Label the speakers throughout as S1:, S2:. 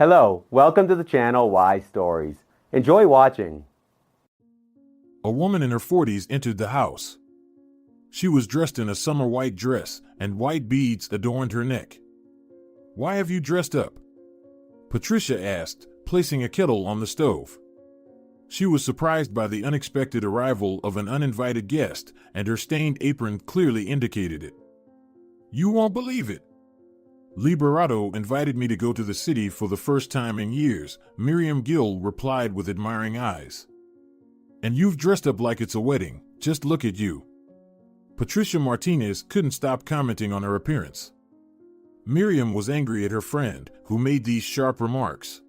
S1: Hello, welcome to the channel Why Stories. Enjoy watching.
S2: A woman in her 40s entered the house. She was dressed in a summer white dress, and white beads adorned her neck. "Why have you dressed up?" Patricia asked, placing a kettle on the stove. She was surprised by the unexpected arrival of an uninvited guest, and her stained apron clearly indicated it. "You won't believe it. Liberato invited me to go to the city for the first time in years," Miriam Gil replied with admiring eyes. "And you've dressed up like it's a wedding. Just look at you." Patricia Martinez couldn't stop commenting on her appearance. Miriam was angry at her friend, who made these sharp remarks.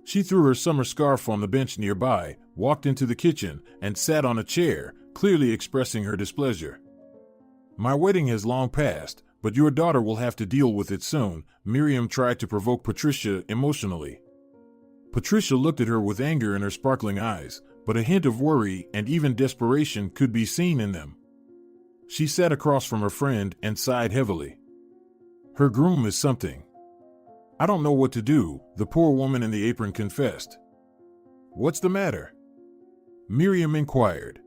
S2: She threw her summer scarf on the bench nearby, walked into the kitchen, and sat on a chair, clearly expressing her displeasure. "My wedding has long passed, but your daughter will have to deal with it soon," Miriam tried to provoke Patricia emotionally. Patricia looked at her with anger in her sparkling eyes, but a hint of worry and even desperation could be seen in them. She sat across from her friend and sighed heavily. "Her groom is something. I don't know what to do," the poor woman in the apron confessed. "What's the matter?" Miriam inquired.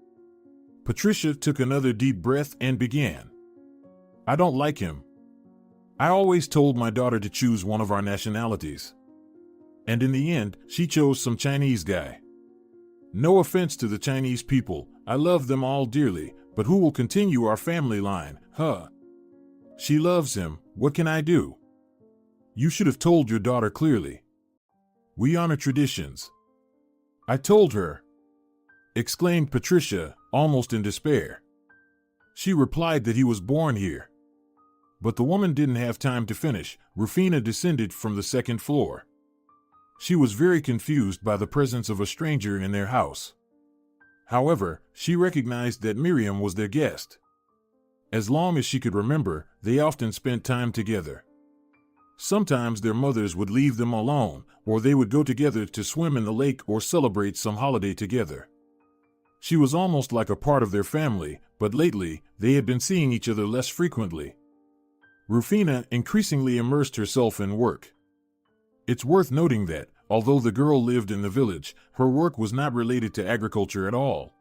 S2: Patricia took another deep breath and began. "I don't like him. I always told my daughter to choose one of our nationalities. And in the end, she chose some Chinese guy. No offense to the Chinese people, I love them all dearly, but who will continue our family line, huh? She loves him, what can I do? You should have told your daughter clearly. We honor traditions." "I told her," exclaimed Patricia, almost in despair. She replied that he was born here. But the woman didn't have time to finish. Rufina descended from the second floor. She was very confused by the presence of a stranger in their house. However, she recognized that Miriam was their guest. As long as she could remember, they often spent time together. Sometimes their mothers would leave them alone, or they would go together to swim in the lake or celebrate some holiday together. She was almost like a part of their family, but lately, they had been seeing each other less frequently. Rufina increasingly immersed herself in work. It's worth noting that, although the girl lived in the village, her work was not related to agriculture at all.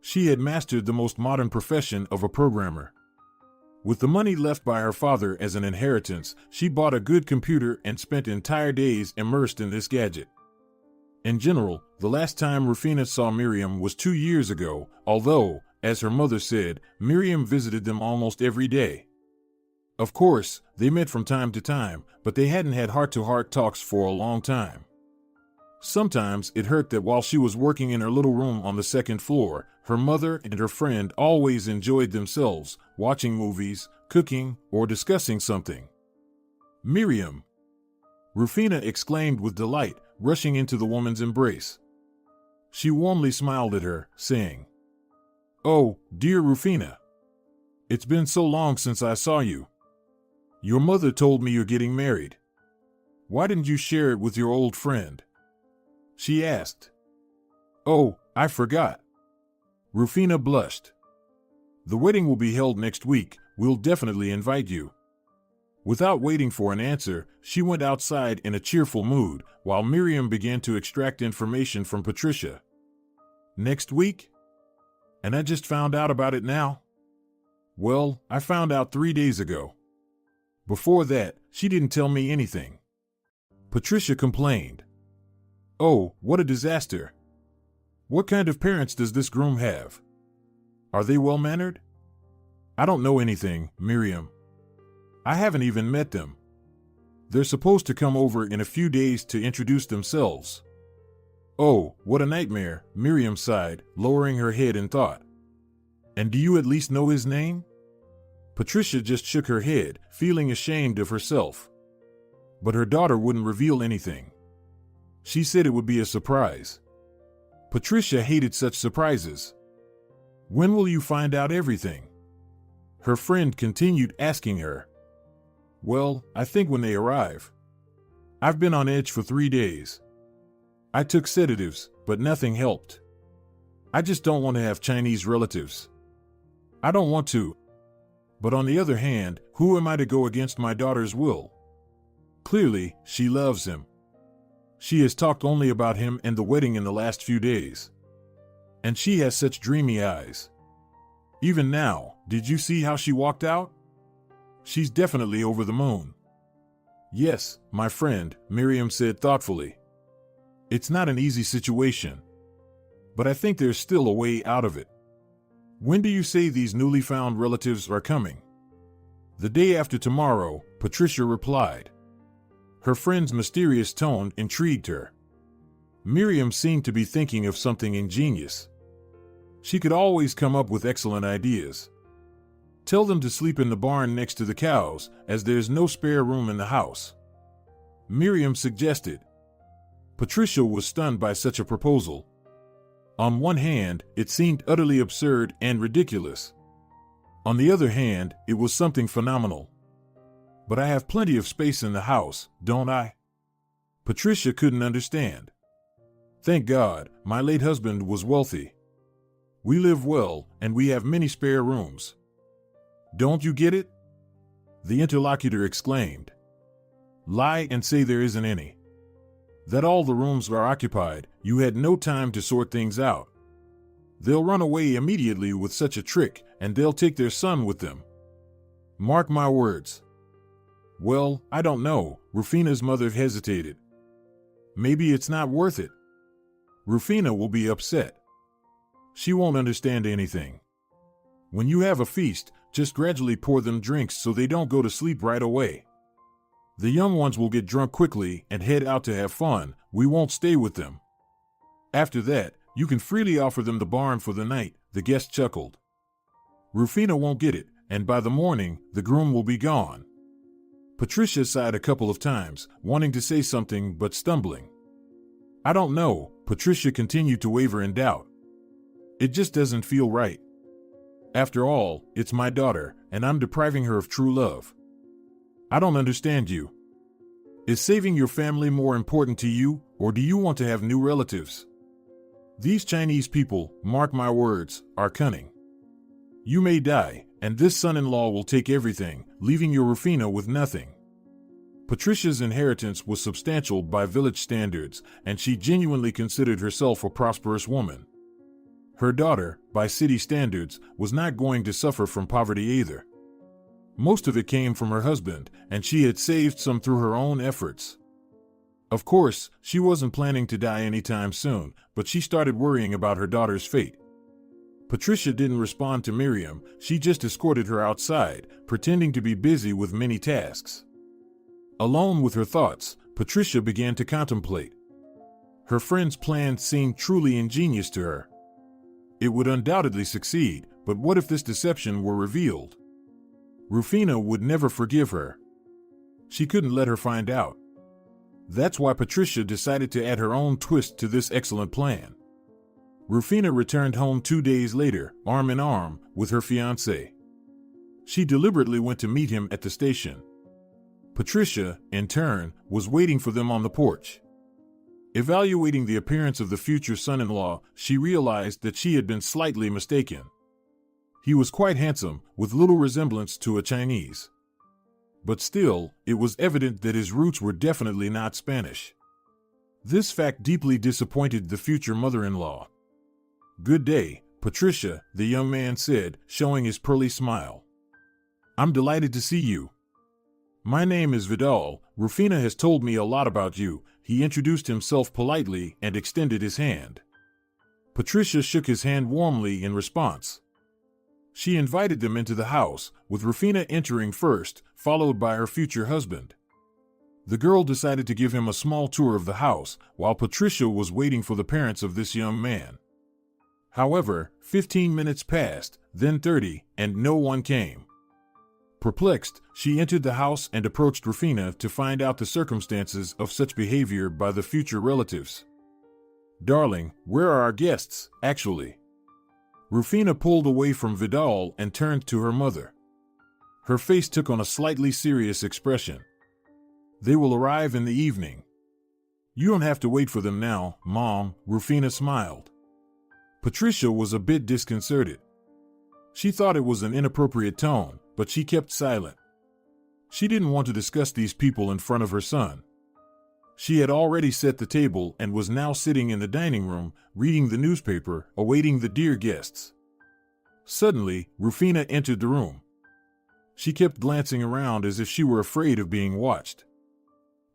S2: She had mastered the most modern profession of a programmer. With the money left by her father as an inheritance, she bought a good computer and spent entire days immersed in this gadget. In general, the last time Rufina saw Miriam was 2 years ago, although, as her mother said, Miriam visited them almost every day. Of course, they met from time to time, but they hadn't had heart-to-heart talks for a long time. Sometimes it hurt that while she was working in her little room on the second floor, her mother and her friend always enjoyed themselves, watching movies, cooking, or discussing something. "Miriam!" Rufina exclaimed with delight, rushing into the woman's embrace. She warmly smiled at her, saying, "Oh, dear Rufina. It's been so long since I saw you. Your mother told me you're getting married. Why didn't you share it with your old friend?" she asked. "Oh, I forgot." Rufina blushed. "The wedding will be held next week. We'll definitely invite you." Without waiting for an answer, she went outside in a cheerful mood, while Miriam began to extract information from Patricia. "Next week? And I just found out about it now?" "Well, I found out 3 days ago. Before that, she didn't tell me anything." Patricia complained. "Oh, what a disaster. What kind of parents does this groom have? Are they well-mannered?" "I don't know anything, Miriam. I haven't even met them. They're supposed to come over in a few days to introduce themselves." "Oh, what a nightmare," Miriam sighed, lowering her head in thought. "And do you at least know his name?" Patricia just shook her head, feeling ashamed of herself. But her daughter wouldn't reveal anything. She said it would be a surprise. Patricia hated such surprises. "When will you find out everything?" Her friend continued asking her. "Well, I think when they arrive. I've been on edge for 3 days. I took sedatives, but nothing helped. I just don't want to have Chinese relatives. I don't want to. But on the other hand, who am I to go against my daughter's will? Clearly, she loves him. She has talked only about him and the wedding in the last few days. And she has such dreamy eyes. Even now, did you see how she walked out? She's definitely over the moon. Yes, my friend, Miriam said thoughtfully. It's not an easy situation. But I think there's still a way out of it. When do you say these newly found relatives are coming? The day after tomorrow, Patricia replied. Her friend's mysterious tone intrigued her. Miriam seemed to be thinking of something ingenious. She could always come up with excellent ideas. Tell them to sleep in the barn next to the cows, as there's no spare room in the house, Miriam suggested. Patricia was stunned by such a proposal. On one hand, it seemed utterly absurd and ridiculous. On the other hand, it was something phenomenal. But I have plenty of space in the house, don't I? Patricia couldn't understand. Thank God, my late husband was wealthy. We live well, and we have many spare rooms. Don't you get it? The interlocutor exclaimed. Lie and say there isn't any. That all the rooms are occupied, you had no time to sort things out. They'll run away immediately with such a trick, and they'll take their son with them. Mark my words. Well, I don't know, Rufina's mother hesitated. Maybe it's not worth it. Rufina will be upset. She won't understand anything. When you have a feast, just gradually pour them drinks so they don't go to sleep right away. The young ones will get drunk quickly and head out to have fun. We won't stay with them. After that, you can freely offer them the barn for the night, the guest chuckled. Rufina won't get it, and by the morning, the groom will be gone. Patricia sighed a couple of times, wanting to say something but stumbling. I don't know, Patricia continued to waver in doubt. It just doesn't feel right. After all, it's my daughter, and I'm depriving her of true love. I don't understand you. Is saving your family more important to you, or do you want to have new relatives? These Chinese people, mark my words, are cunning. You may die, and this son-in-law will take everything, leaving your Rufina with nothing. Patricia's inheritance was substantial by village standards, and she genuinely considered herself a prosperous woman. Her daughter, by city standards, was not going to suffer from poverty either. Most of it came from her husband, and she had saved some through her own efforts. Of course, she wasn't planning to die anytime soon, but she started worrying about her daughter's fate. Patricia didn't respond to Miriam, she just escorted her outside, pretending to be busy with many tasks. Alone with her thoughts, Patricia began to contemplate. Her friend's plan seemed truly ingenious to her. It would undoubtedly succeed, but what if this deception were revealed? Rufina would never forgive her. She couldn't let her find out. That's why Patricia decided to add her own twist to this excellent plan. Rufina returned home 2 days later, arm in arm, with her fiancé. She deliberately went to meet him at the station. Patricia, in turn, was waiting for them on the porch. Evaluating the appearance of the future son-in-law, she realized that she had been slightly mistaken. He was quite handsome, with little resemblance to a Chinese. But still, it was evident that his roots were definitely not Spanish. This fact deeply disappointed the future mother-in-law. Good day, Patricia, the young man said, showing his pearly smile. I'm delighted to see you. My name is Vidal. Rufina has told me a lot about you. He introduced himself politely and extended his hand. Patricia shook his hand warmly in response. She invited them into the house, with Rufina entering first, followed by her future husband. The girl decided to give him a small tour of the house, while Patricia was waiting for the parents of this young man. However, 15 minutes passed, then 30, and no one came. Perplexed, she entered the house and approached Rufina to find out the circumstances of such behavior by the future relatives. Darling, where are our guests, actually? Rufina pulled away from Vidal and turned to her mother. Her face took on a slightly serious expression. They will arrive in the evening. You don't have to wait for them now, Mom, Rufina smiled. Patricia was a bit disconcerted. She thought it was an inappropriate tone, but she kept silent. She didn't want to discuss these people in front of her son. She had already set the table and was now sitting in the dining room, reading the newspaper, awaiting the dear guests. Suddenly, Rufina entered the room. She kept glancing around as if she were afraid of being watched.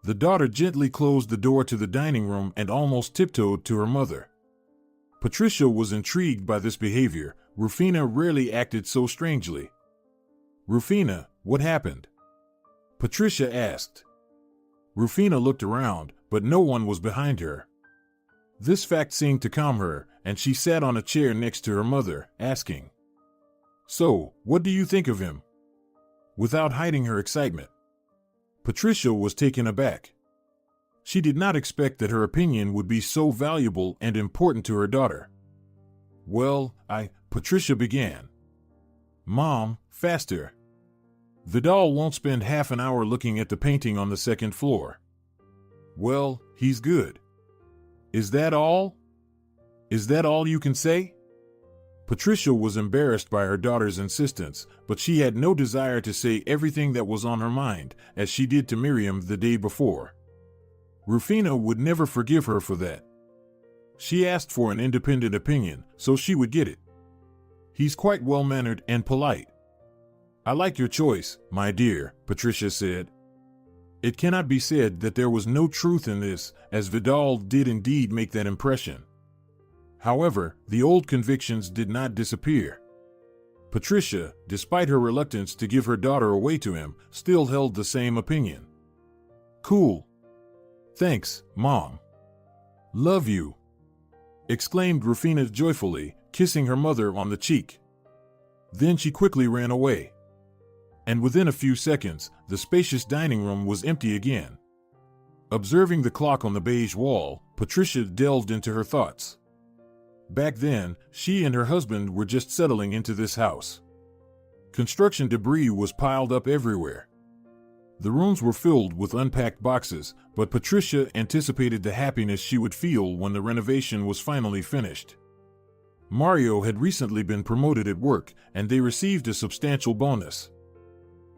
S2: The daughter gently closed the door to the dining room and almost tiptoed to her mother. Patricia was intrigued by this behavior. Rufina rarely acted so strangely. "Rufina, what happened?" Patricia asked. Rufina looked around, but no one was behind her. This fact seemed to calm her, and she sat on a chair next to her mother, asking, "So, what do you think of him?" Without hiding her excitement. Patricia was taken aback. She did not expect that her opinion would be so valuable and important to her daughter. "Well, Patricia began. "Mom, faster. Vidal won't spend half an hour looking at the painting on the second floor." "Well, he's good." "Is that all? Is that all you can say?" Patricia was embarrassed by her daughter's insistence, but she had no desire to say everything that was on her mind, as she did to Miriam the day before. Rufina would never forgive her for that. She asked for an independent opinion, so she would get it. "He's quite well-mannered and polite." "I like your choice, my dear," Patricia said. It cannot be said that there was no truth in this, as Vidal did indeed make that impression. However, the old convictions did not disappear. Patricia, despite her reluctance to give her daughter away to him, still held the same opinion. "Cool. Thanks, Mom. Love you," exclaimed Rufina joyfully, kissing her mother on the cheek. Then she quickly ran away. And within a few seconds, the spacious dining room was empty again. Observing the clock on the beige wall, Patricia delved into her thoughts. Back then, she and her husband were just settling into this house. Construction debris was piled up everywhere. The rooms were filled with unpacked boxes, but Patricia anticipated the happiness she would feel when the renovation was finally finished. Mario had recently been promoted at work, and they received a substantial bonus.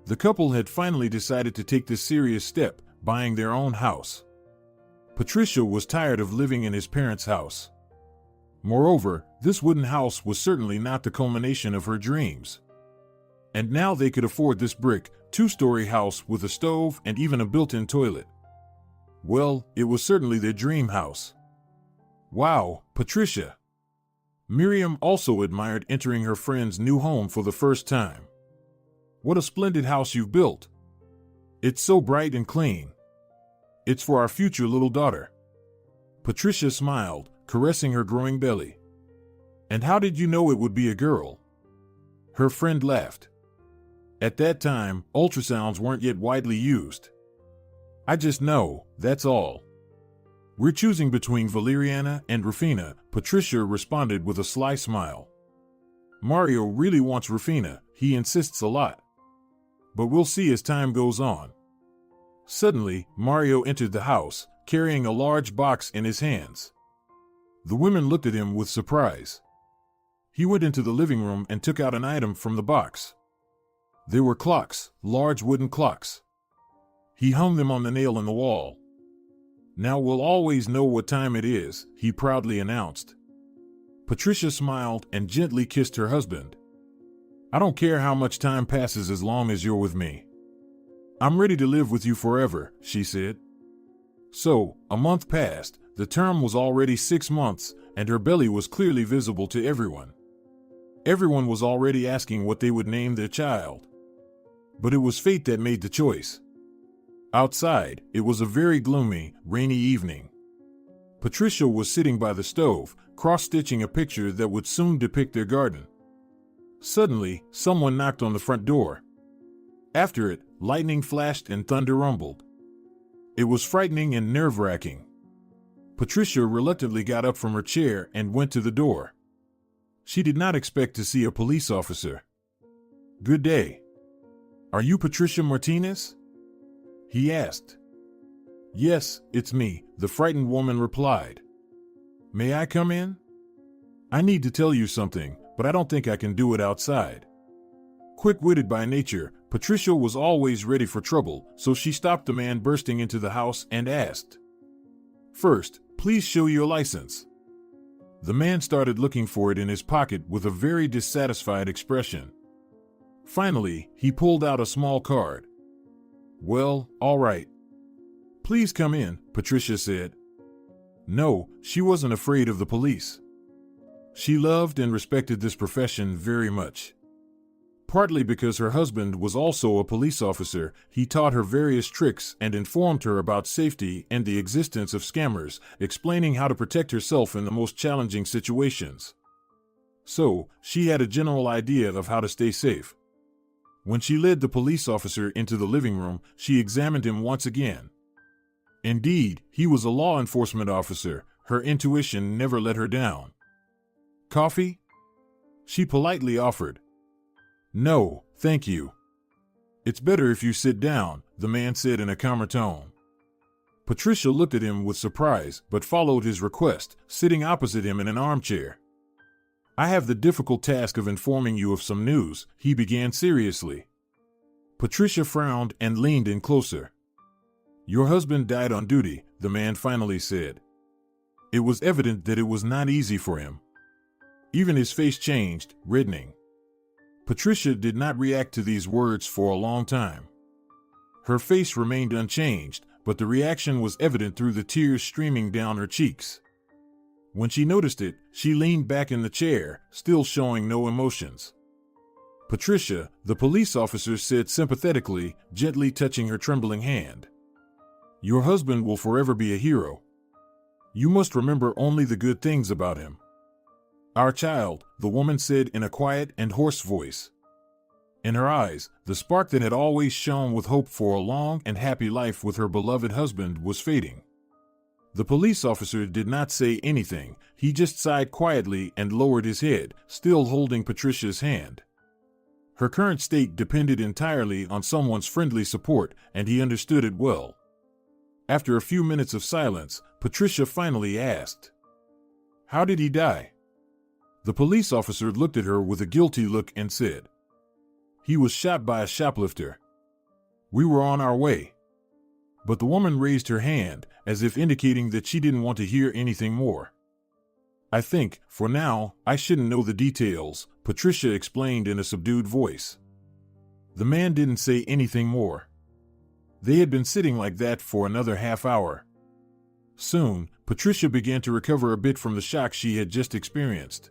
S2: The couple had finally decided to take this serious step, buying their own house. Patricia was tired of living in his parents' house. Moreover, this wooden house was certainly not the culmination of her dreams. And now they could afford this brick, two-story house with a stove and even a built-in toilet. Well, it was certainly their dream house. "Wow, Patricia." Miriam also admired entering her friend's new home for the first time. "What a splendid house you've built. It's so bright and clean. It's for our future little daughter." Patricia smiled, caressing her growing belly. "And how did you know it would be a girl?" Her friend laughed. "At that time, ultrasounds weren't yet widely used. I just know, that's all." "We're choosing between Valeriana and Rufina," Patricia responded with a sly smile. "Mario really wants Rufina, he insists a lot. But we'll see as time goes on." Suddenly, Mario entered the house, carrying a large box in his hands. The women looked at him with surprise. He went into the living room and took out an item from the box. They were clocks, large wooden clocks. He hung them on the nail in the wall. "Now we'll always know what time it is," he proudly announced. Patricia smiled and gently kissed her husband. "I don't care how much time passes as long as you're with me. I'm ready to live with you forever," she said. So, a month passed, the term was already 6 months, and her belly was clearly visible to everyone. Everyone was already asking what they would name their child. But it was fate that made the choice. Outside, it was a very gloomy, rainy evening. Patricia was sitting by the stove, cross-stitching a picture that would soon depict their garden. Suddenly, someone knocked on the front door. After it, lightning flashed and thunder rumbled. It was frightening and nerve-wracking. Patricia reluctantly got up from her chair and went to the door. She did not expect to see a police officer. "Good day. Are you Patricia Martinez?" he asked. "Yes, it's me," the frightened woman replied. "May I come in? I need to tell you something, but I don't think I can do it outside." Quick-witted by nature, Patricia was always ready for trouble, so she stopped the man bursting into the house and asked, First, please show your license." The man started looking for it in his pocket with a very dissatisfied expression. Finally, he pulled out a small card. "Well, all right. Please come in," Patricia said. No, she wasn't afraid of the police. She loved and respected this profession very much. Partly because her husband was also a police officer, he taught her various tricks and informed her about safety and the existence of scammers, explaining how to protect herself in the most challenging situations. So, she had a general idea of how to stay safe. When she led the police officer into the living room, she examined him once again. Indeed, he was a law enforcement officer. Her intuition never let her down. "Coffee?" she politely offered. "No, thank you." "It's better if you sit down," the man said in a calmer tone. Patricia looked at him with surprise, but followed his request, sitting opposite him in an armchair. "I have the difficult task of informing you of some news," he began seriously. Patricia frowned and leaned in closer. "Your husband died on duty," the man finally said. It was evident that it was not easy for him. Even his face changed, reddening. Patricia did not react to these words for a long time. Her face remained unchanged, but the reaction was evident through the tears streaming down her cheeks. When she noticed it, she leaned back in the chair, still showing no emotions. "Patricia," the police officer said sympathetically, gently touching her trembling hand. "Your husband will forever be a hero. You must remember only the good things about him." "Our child," the woman said in a quiet and hoarse voice. In her eyes, the spark that had always shone with hope for a long and happy life with her beloved husband was fading. The police officer did not say anything. He just sighed quietly and lowered his head, still holding Patricia's hand. Her current state depended entirely on someone's friendly support, and he understood it well. After a few minutes of silence, Patricia finally asked, "How did he die?" The police officer looked at her with a guilty look and said, "He was shot by a shoplifter. We were on our way." But the woman raised her hand, as if indicating that she didn't want to hear anything more. "I think, for now, I shouldn't know the details," Patricia explained in a subdued voice. The man didn't say anything more. They had been sitting like that for another half hour. Soon, Patricia began to recover a bit from the shock she had just experienced.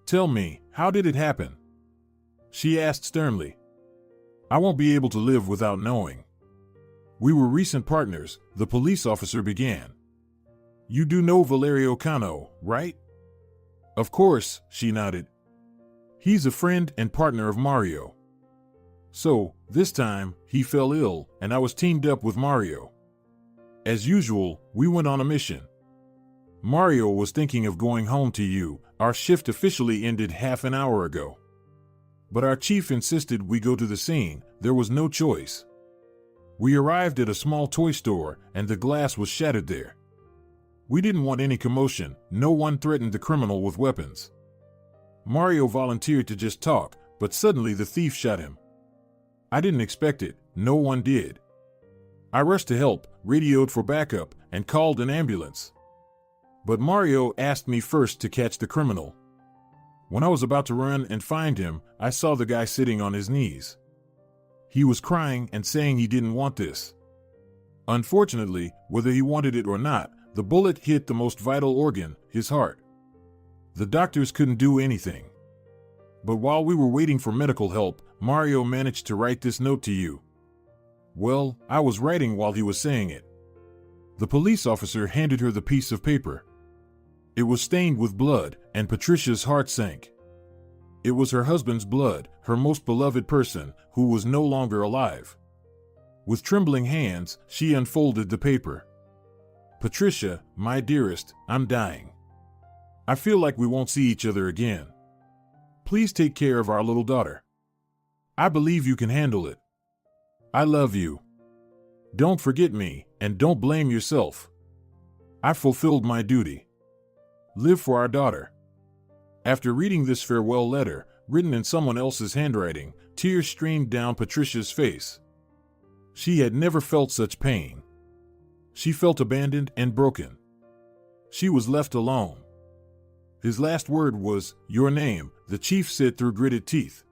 S2: "Tell me, how did it happen?" she asked sternly. "I won't be able to live without knowing." "We were recent partners," the police officer began. "You do know Valerio Cano, right?" "Of course," she nodded. "He's a friend and partner of Mario. So, this time, he fell ill, and I was teamed up with Mario. As usual, we went on a mission. Mario was thinking of going home to you. Our shift officially ended half an hour ago. But our chief insisted we go to the scene. There was no choice. We arrived at a small toy store, and the glass was shattered there. We didn't want any commotion. No one threatened the criminal with weapons. Mario volunteered to just talk, but suddenly the thief shot him. I didn't expect it. No one did. I rushed to help, radioed for backup, and called an ambulance. But Mario asked me first to catch the criminal. When I was about to run and find him, I saw the guy sitting on his knees. He was crying and saying he didn't want this. Unfortunately, whether he wanted it or not, the bullet hit the most vital organ, his heart. The doctors couldn't do anything. But while we were waiting for medical help, Mario managed to write this note to you. Well, I was writing while he was saying it. The police officer handed her the piece of paper. It was stained with blood, and Patricia's heart sank. It was her husband's blood, her most beloved person, who was no longer alive. With trembling hands, she unfolded the paper. "Patricia, my dearest, I'm dying. I feel like we won't see each other again. Please take care of our little daughter. I believe you can handle it. I love you. Don't forget me, and don't blame yourself. I fulfilled my duty. Live for our daughter." After reading this farewell letter, written in someone else's handwriting, tears streamed down Patricia's face. She had never felt such pain. She felt abandoned and broken. She was left alone. His last word was, "Your name," the chief said through gritted teeth.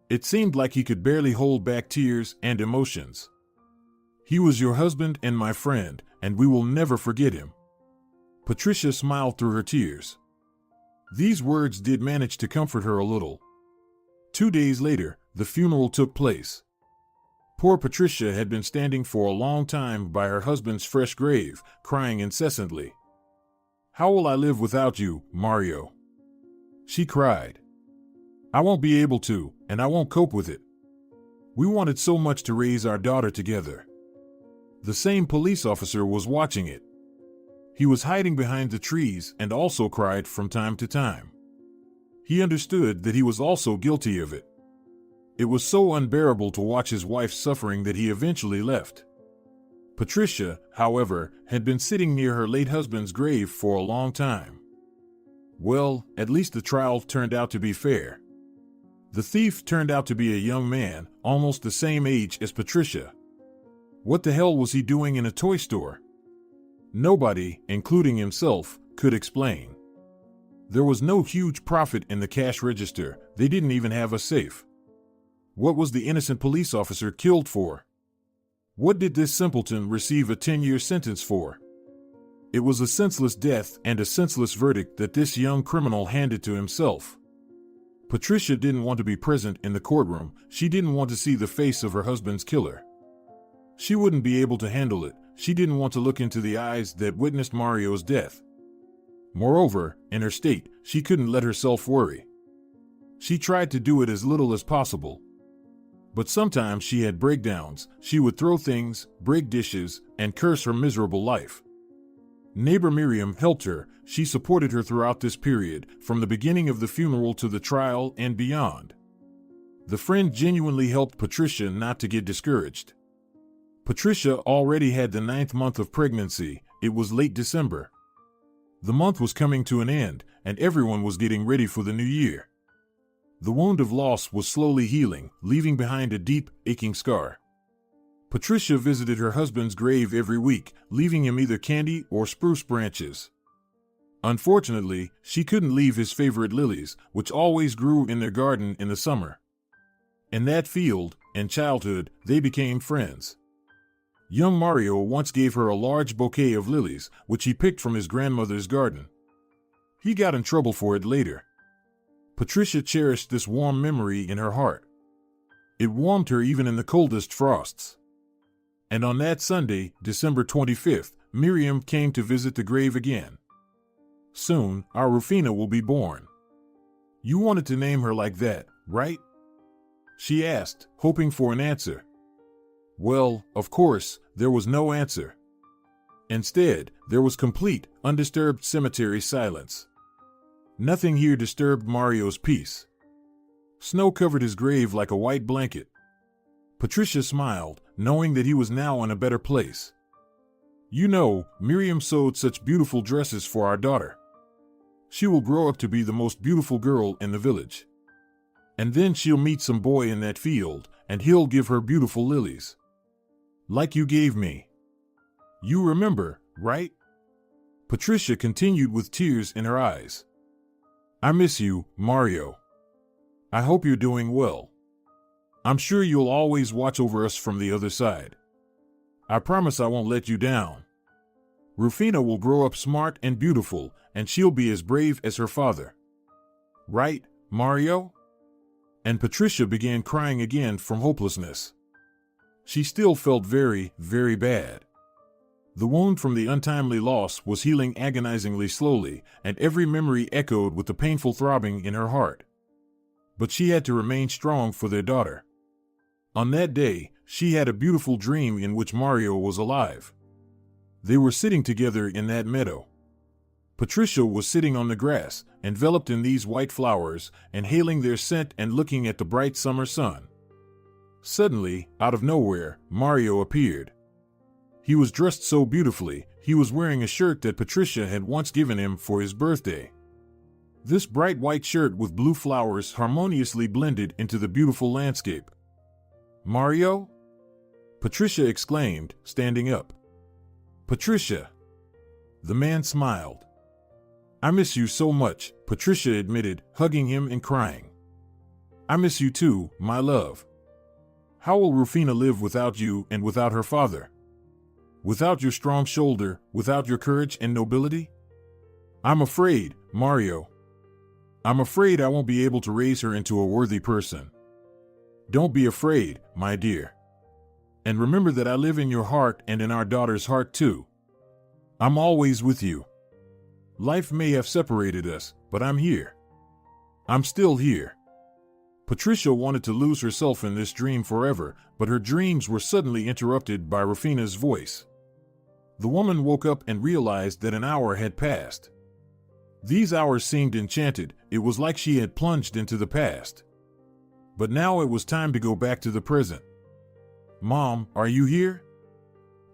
S2: It seemed like he could barely hold back tears and emotions. "He was your husband and my friend, and we will never forget him." Patricia smiled through her tears. These words did manage to comfort her a little. 2 days later, the funeral took place. Poor Patricia had been standing for a long time by her husband's fresh grave, crying incessantly. "How will I live without you, Mario?" she cried. "I won't be able to, and I won't cope with it. We wanted so much to raise our daughter together." The same police officer was watching it. He was hiding behind the trees and also cried from time to time. He understood that he was also guilty of it. It was so unbearable to watch his wife suffering that he eventually left. Patricia, however, had been sitting near her late husband's grave for a long time. Well, at least the trial turned out to be fair. The thief turned out to be a young man, almost the same age as Patricia. What the hell was he doing in a toy store? Nobody, including himself, could explain. There was no huge profit in the cash register. They didn't even have a safe. What was the innocent police officer killed for? What did this simpleton receive a 10-year sentence for? It was a senseless death and a senseless verdict that this young criminal handed to himself. Patricia didn't want to be present in the courtroom. She didn't want to see the face of her husband's killer. She wouldn't be able to handle it. She didn't want to look into the eyes that witnessed Mario's death. Moreover, in her state, she couldn't let herself worry. She tried to do it as little as possible. But sometimes she had breakdowns. She would throw things, break dishes, and curse her miserable life. Neighbor Miriam helped her. She supported her throughout this period, from the beginning of the funeral to the trial and beyond. The friend genuinely helped Patricia not to get discouraged. Patricia already had the 9th month of pregnancy. It was late December. The month was coming to an end, and everyone was getting ready for the new year. The wound of loss was slowly healing, leaving behind a deep, aching scar. Patricia visited her husband's grave every week, leaving him either candy or spruce branches. Unfortunately, she couldn't leave his favorite lilies, which always grew in their garden in the summer. In that field, in childhood, they became friends. Young Mario once gave her a large bouquet of lilies, which he picked from his grandmother's garden. He got in trouble for it later. Patricia cherished this warm memory in her heart. It warmed her even in the coldest frosts. And on that Sunday, December 25th, Miriam came to visit the grave again. "Soon, our Rufina will be born. You wanted to name her like that, right?" she asked, hoping for an answer. Well, of course, there was no answer. Instead, there was complete, undisturbed cemetery silence. Nothing here disturbed Mario's peace. Snow covered his grave like a white blanket. Patricia smiled, knowing that he was now in a better place. "You know, Miriam sewed such beautiful dresses for our daughter. She will grow up to be the most beautiful girl in the village. And then she'll meet some boy in that field, and he'll give her beautiful lilies. Like you gave me. You remember, right?" Patricia continued with tears in her eyes. "I miss you, Mario. I hope you're doing well. I'm sure you'll always watch over us from the other side. I promise I won't let you down. Rufina will grow up smart and beautiful, and she'll be as brave as her father. Right, Mario?" And Patricia began crying again from hopelessness. She still felt very, very bad. The wound from the untimely loss was healing agonizingly slowly, and every memory echoed with the painful throbbing in her heart. But she had to remain strong for their daughter. On that day, she had a beautiful dream in which Mario was alive. They were sitting together in that meadow. Patricia was sitting on the grass, enveloped in these white flowers, inhaling their scent and looking at the bright summer sun. Suddenly, out of nowhere, Mario appeared. He was dressed so beautifully. He was wearing a shirt that Patricia had once given him for his birthday. This bright white shirt with blue flowers harmoniously blended into the beautiful landscape. "Mario?" Patricia exclaimed, standing up. Patricia. The man smiled. I miss you so much, Patricia admitted, hugging him and crying. I miss you too, my love. How will Rufina live without you and without her father? Without your strong shoulder, without your courage and nobility? I'm afraid, Mario. I'm afraid I won't be able to raise her into a worthy person. Don't be afraid, my dear. And remember that I live in your heart and in our daughter's heart too. I'm always with you. Life may have separated us, but I'm here. I'm still here. Patricia wanted to lose herself in this dream forever, but her dreams were suddenly interrupted by Rufina's voice. The woman woke up and realized that an hour had passed. These hours seemed enchanted. It was like she had plunged into the past. But now it was time to go back to the present. Mom, are you here?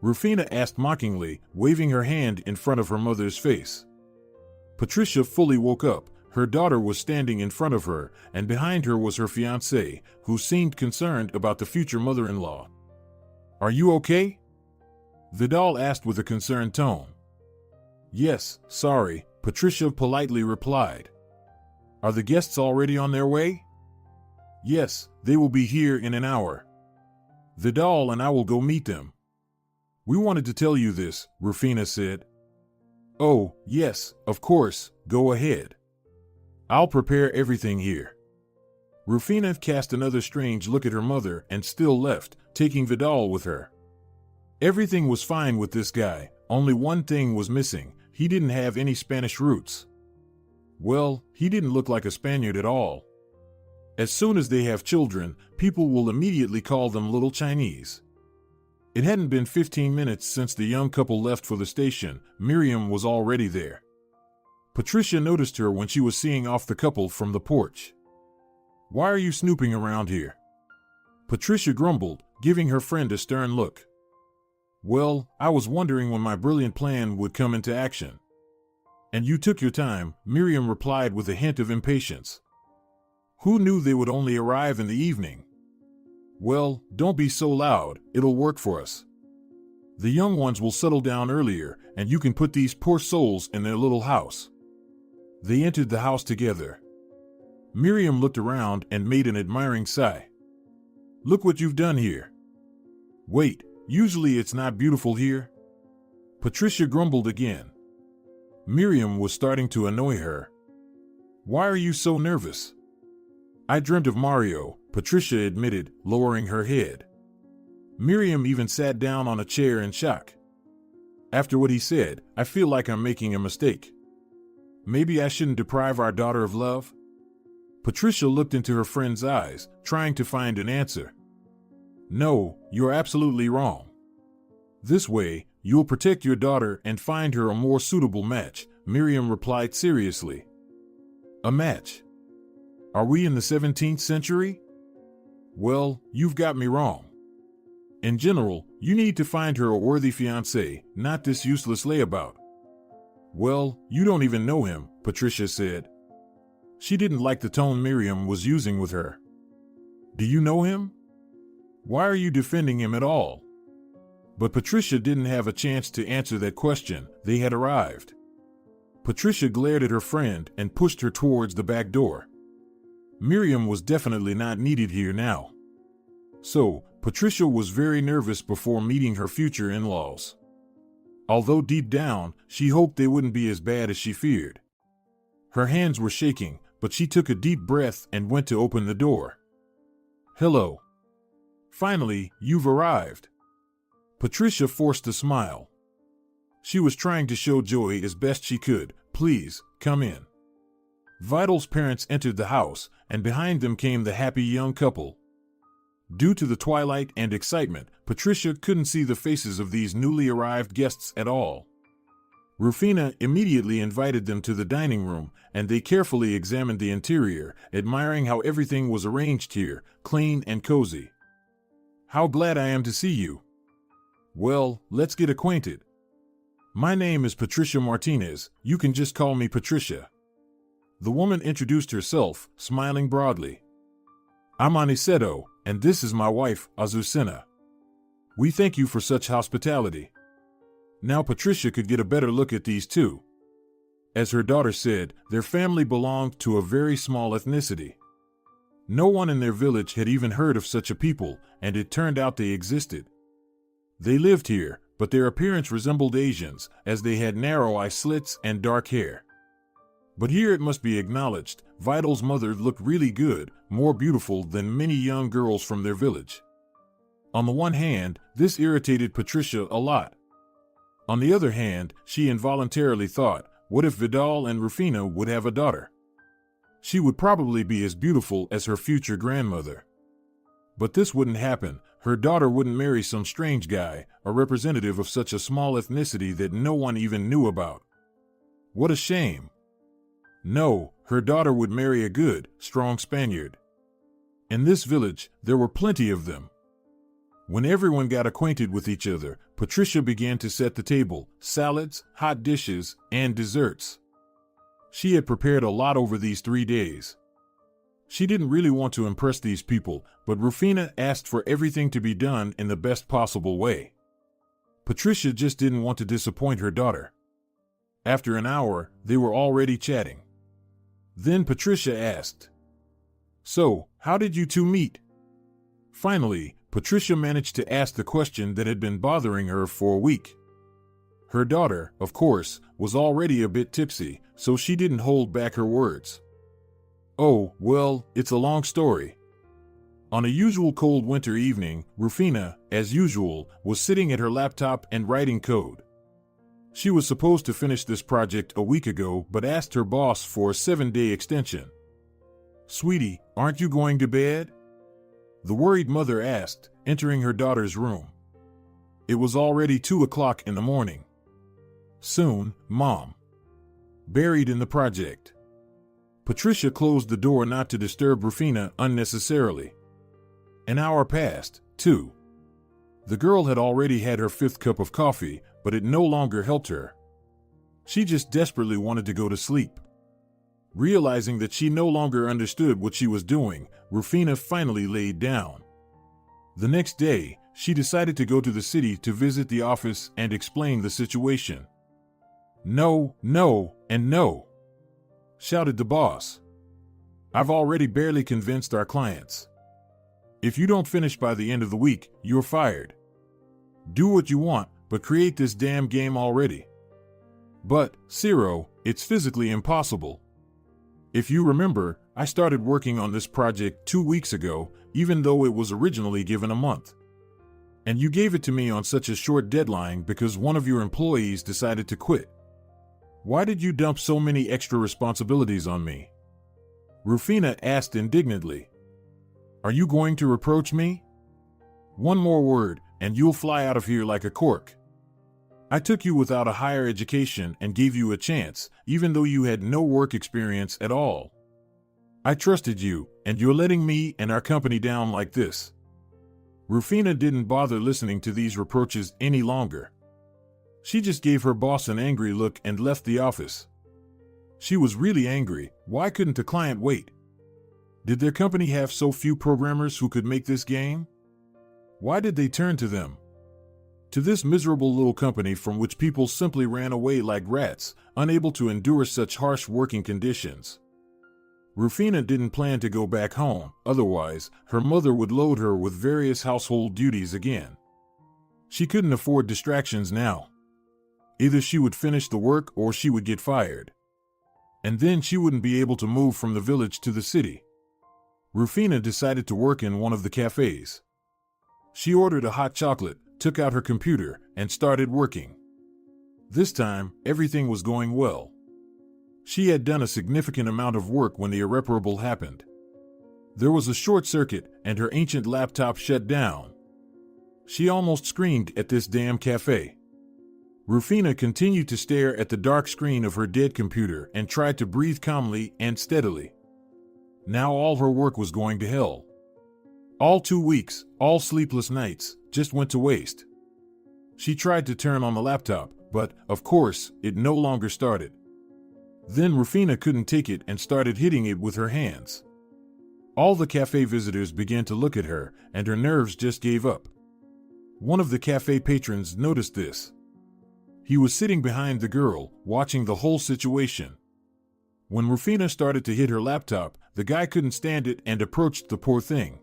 S2: Rufina asked mockingly, waving her hand in front of her mother's face. Patricia fully woke up. Her daughter was standing in front of her, and behind her was her fiancé, who seemed concerned about the future mother-in-law. Are you okay? Vidal asked with a concerned tone. Yes, sorry, Patricia politely replied. Are the guests already on their way? Yes, they will be here in an hour. Vidal and I will go meet them. We wanted to tell you this, Rufina said. Oh, yes, of course, go ahead. I'll prepare everything here. Rufina cast another strange look at her mother and still left, taking Vidal with her. Everything was fine with this guy, only one thing was missing. He didn't have any Spanish roots. Well, he didn't look like a Spaniard at all. As soon as they have children, people will immediately call them little Chinese. It hadn't been 15 minutes since the young couple left for the station. Miriam was already there. Patricia noticed her when she was seeing off the couple from the porch. Why are you snooping around here? Patricia grumbled, giving her friend a stern look. Well, I was wondering when my brilliant plan would come into action. And you took your time, Miriam replied with a hint of impatience. Who knew they would only arrive in the evening? Well, don't be so loud, it'll work for us. The young ones will settle down earlier, and you can put these poor souls in their little house. They entered the house together. Miriam looked around and made an admiring sigh. Look what you've done here. Wait, usually it's not beautiful here? Patricia grumbled again. Miriam was starting to annoy her. Why are you so nervous? I dreamt of Mario, Patricia admitted, lowering her head. Miriam even sat down on a chair in shock. After what he said, I feel like I'm making a mistake. Maybe I shouldn't deprive our daughter of love? Patricia looked into her friend's eyes, trying to find an answer. No, you're absolutely wrong. This way, you'll protect your daughter and find her a more suitable match, Miriam replied seriously. A match? Are we in the 17th century? Well, you've got me wrong. In general, you need to find her a worthy fiancé, not this useless layabout. Well, you don't even know him, Patricia said. She didn't like the tone Miriam was using with her. Do you know him? Why are you defending him at all? But Patricia didn't have a chance to answer that question. They had arrived. Patricia glared at her friend and pushed her towards the back door. Miriam was definitely not needed here now. So, Patricia was very nervous before meeting her future in-laws. Although deep down, she hoped they wouldn't be as bad as she feared. Her hands were shaking, but she took a deep breath and went to open the door. Hello. Finally, you've arrived. Patricia forced a smile. She was trying to show joy as best she could. Please, come in. Vidal's parents entered the house, and behind them came the happy young couple. Due to the twilight and excitement, Patricia couldn't see the faces of these newly arrived guests at all. Rufina immediately invited them to the dining room, and they carefully examined the interior, admiring how everything was arranged here, clean and cozy. How glad I am to see you. Well, let's get acquainted. My name is Patricia Martinez. You can just call me Patricia. The woman introduced herself, smiling broadly. I'm Aniceto, and this is my wife, Azucena. We thank you for such hospitality. Now Patricia could get a better look at these two. As her daughter said, their family belonged to a very small ethnicity. No one in their village had even heard of such a people, and it turned out they existed. They lived here, but their appearance resembled Asians, as they had narrow eye slits and dark hair. But here it must be acknowledged, Vital's mother looked really good, more beautiful than many young girls from their village. On the one hand, this irritated Patricia a lot. On the other hand, she involuntarily thought, what if Vidal and Rufina would have a daughter? She would probably be as beautiful as her future grandmother. But this wouldn't happen. Her daughter wouldn't marry some strange guy, a representative of such a small ethnicity that no one even knew about. What a shame. No, her daughter would marry a good, strong Spaniard. In this village, there were plenty of them. When everyone got acquainted with each other, Patricia began to set the table, salads, hot dishes, and desserts. She had prepared a lot over these 3 days. She didn't really want to impress these people, but Rufina asked for everything to be done in the best possible way. Patricia just didn't want to disappoint her daughter. After an hour, they were already chatting. Then Patricia asked, "So, how did you two meet?" Finally, Patricia managed to ask the question that had been bothering her for a week. Her daughter, of course, was already a bit tipsy, so she didn't hold back her words. "Oh, well, it's a long story." On a usual cold winter evening, Rufina, as usual, was sitting at her laptop and writing code. She was supposed to finish this project a week ago, but asked her boss for a 7-day extension. "Sweetie, aren't you going to bed?" the worried mother asked, entering her daughter's room. It was already 2 o'clock in the morning. "Soon, Mom." Buried in the project. Patricia closed the door not to disturb Rufina unnecessarily. An hour passed, too. The girl had already had her 5th cup of coffee, but it no longer helped her. She just desperately wanted to go to sleep. Realizing that she no longer understood what she was doing, Rufina finally laid down. The next day, she decided to go to the city to visit the office and explain the situation. "No, no, and no," shouted the boss. "I've already barely convinced our clients. If you don't finish by the end of the week, you're fired. Do what you want, but create this damn game already." "But, Ciro, it's physically impossible. If you remember, I started working on this project 2 weeks ago, even though it was originally given a month. And you gave it to me on such a short deadline because one of your employees decided to quit. Why did you dump so many extra responsibilities on me?" Rufina asked indignantly. "Are you going to reproach me? One more word, and you'll fly out of here like a cork. I took you without a higher education and gave you a chance, even though you had no work experience at all. I trusted you, and you're letting me and our company down like this." Rufina didn't bother listening to these reproaches any longer. She just gave her boss an angry look and left the office. She was really angry. Why couldn't the client wait? Did their company have so few programmers who could make this game? Why did they turn to them? To this miserable little company from which people simply ran away like rats, unable to endure such harsh working conditions. Rufina didn't plan to go back home, otherwise, her mother would load her with various household duties again. She couldn't afford distractions now. Either she would finish the work or she would get fired. And then she wouldn't be able to move from the village to the city. Rufina decided to work in one of the cafes. She ordered a hot chocolate, took out her computer, and started working. This time, everything was going well. She had done a significant amount of work when the irreparable happened. There was a short circuit, and her ancient laptop shut down. She almost screamed at this damn cafe. Rufina continued to stare at the dark screen of her dead computer and tried to breathe calmly and steadily. Now all her work was going to hell. All 2 weeks, all sleepless nights, just went to waste. She tried to turn on the laptop, but, of course, it no longer started. Then Rufina couldn't take it and started hitting it with her hands. All the cafe visitors began to look at her, and her nerves just gave up. One of the cafe patrons noticed this. He was sitting behind the girl, watching the whole situation. When Rufina started to hit her laptop, the guy couldn't stand it and approached the poor thing.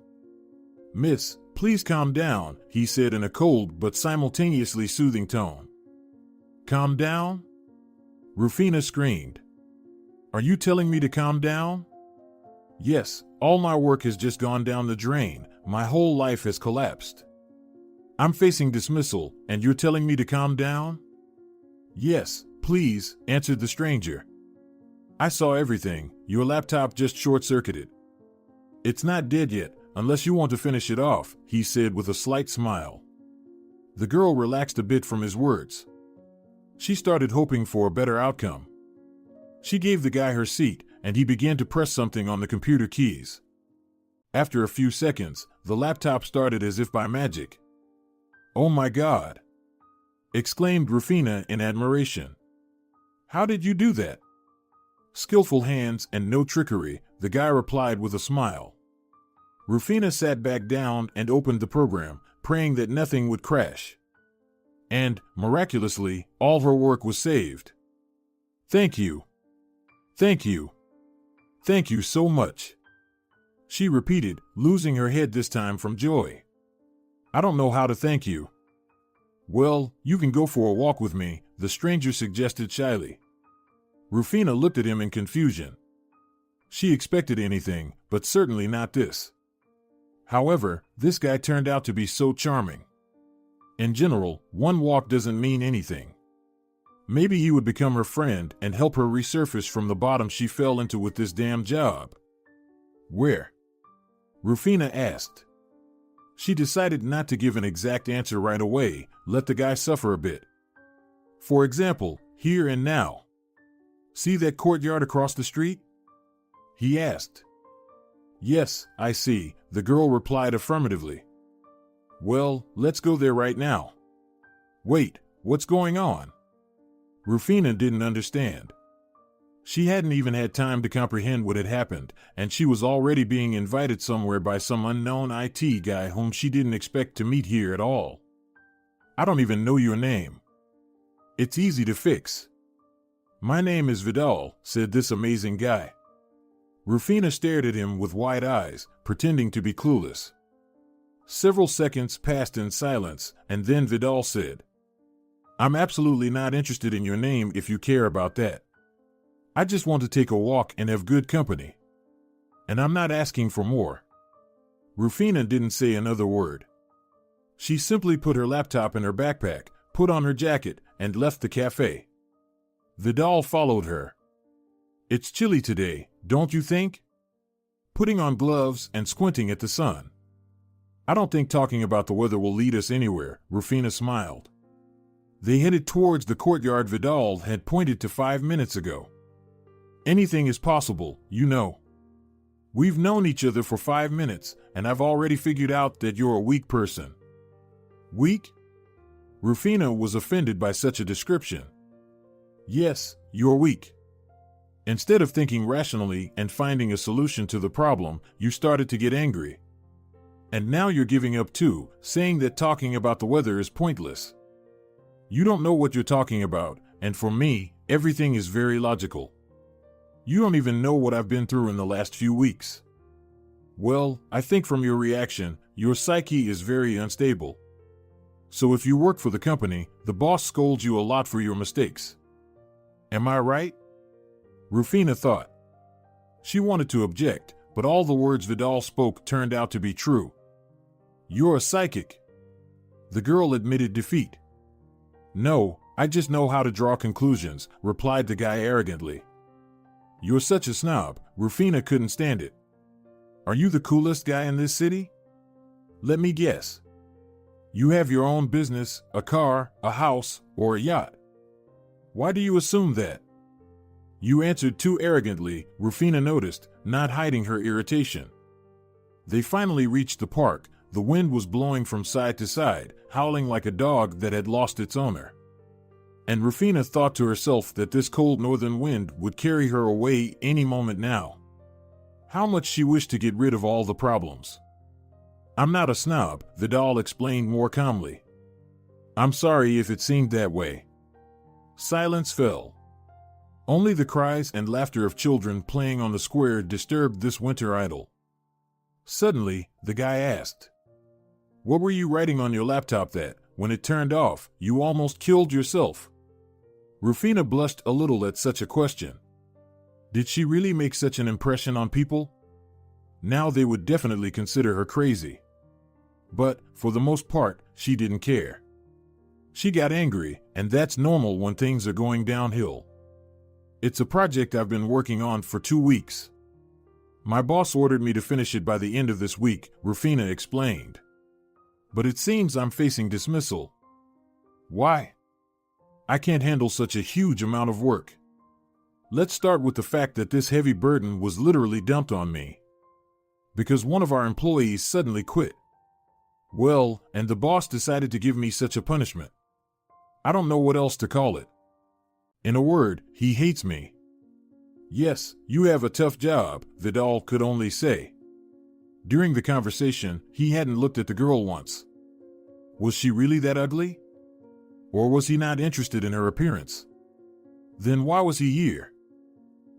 S2: "Miss, please calm down," he said in a cold but simultaneously soothing tone. "Calm down?" Rufina screamed. "Are you telling me to calm down?" "Yes, all my work has just gone down the drain. My whole life has collapsed. I'm facing dismissal, and you're telling me to calm down?" "Yes, please," answered the stranger. "I saw everything. Your laptop just short-circuited." "It's not dead yet, unless you want to finish it off," he said with a slight smile. The girl relaxed a bit from his words. She started hoping for a better outcome. She gave the guy her seat, and he began to press something on the computer keys. After a few seconds, the laptop started as if by magic. "Oh my God!" exclaimed Rufina in admiration. "How did you do that?" "Skillful hands and no trickery," the guy replied with a smile. Rufina sat back down and opened the program, praying that nothing would crash. And, miraculously, all her work was saved. "Thank you. Thank you. Thank you so much," she repeated, losing her head this time from joy. "I don't know how to thank you." "Well, you can go for a walk with me," the stranger suggested shyly. Rufina looked at him in confusion. She expected anything, but certainly not this. However, this guy turned out to be so charming. In general, one walk doesn't mean anything. Maybe he would become her friend and help her resurface from the bottom she fell into with this damn job. "Where?" Rufina asked. She decided not to give an exact answer right away, let the guy suffer a bit. "For example, here and now. See that courtyard across the street?" he asked. "Yes, I see," the girl replied affirmatively. "Well, let's go there right now." "Wait, what's going on?" Rufina didn't understand. She hadn't even had time to comprehend what had happened, and she was already being invited somewhere by some unknown IT guy whom she didn't expect to meet here at all. "I don't even know your name." "It's easy to fix." "My name is Vidal," said this amazing guy. Rufina stared at him with wide eyes, pretending to be clueless. Several seconds passed in silence, and then Vidal said, "I'm absolutely not interested in your name if you care about that. I just want to take a walk and have good company. And I'm not asking for more." Rufina didn't say another word. She simply put her laptop in her backpack, put on her jacket, and left the cafe. Vidal followed her. "It's chilly today, don't you think?" Putting on gloves and squinting at the sun. "I don't think talking about the weather will lead us anywhere," Rufina smiled. They headed towards the courtyard Vidal had pointed to 5 minutes ago. "Anything is possible, you know. We've known each other for 5 minutes, and I've already figured out that you're a weak person." "Weak?" Rufina was offended by such a description. "Yes, you're weak. Instead of thinking rationally and finding a solution to the problem, you started to get angry. And now you're giving up too, saying that talking about the weather is pointless. You don't know what you're talking about, and for me, everything is very logical. You don't even know what I've been through in the last few weeks. Well, I think from your reaction, your psyche is very unstable. So if you work for the company, the boss scolds you a lot for your mistakes. Am I right?" Rufina thought. She wanted to object, but all the words Vidal spoke turned out to be true. "You're a psychic." The girl admitted defeat. "No, I just know how to draw conclusions," replied the guy arrogantly. "You're such a snob," Rufina couldn't stand it. "Are you the coolest guy in this city? Let me guess. You have your own business, a car, a house, or a yacht. Why do you assume that?" You answered too arrogantly, Rufina noticed, not hiding her irritation. They finally reached the park. The wind was blowing from side to side, howling like a dog that had lost its owner. And Rufina thought to herself that this cold northern wind would carry her away any moment now. How much she wished to get rid of all the problems. "I'm not a snob," Vidal explained more calmly. "I'm sorry if it seemed that way. Silence fell. Only the cries and laughter of children playing on the square disturbed this winter idyll. Suddenly, the guy asked, "What were you writing on your laptop that, when it turned off, you almost killed yourself?" Rufina blushed a little at such a question. Did she really make such an impression on people? Now they would definitely consider her crazy. But, for the most part, she didn't care. She got angry, and that's normal when things are going downhill. "It's a project I've been working on for 2 weeks. My boss ordered me to finish it by the end of this week," Rufina explained. "But it seems I'm facing dismissal." "Why?" "I can't handle such a huge amount of work. Let's start with the fact that this heavy burden was literally dumped on me. Because one of our employees suddenly quit. Well, and the boss decided to give me such a punishment. I don't know what else to call it. In a word, he hates me." "Yes, you have a tough job," Vidal could only say. During the conversation, he hadn't looked at the girl once. Was she really that ugly? Or was he not interested in her appearance? Then why was he here?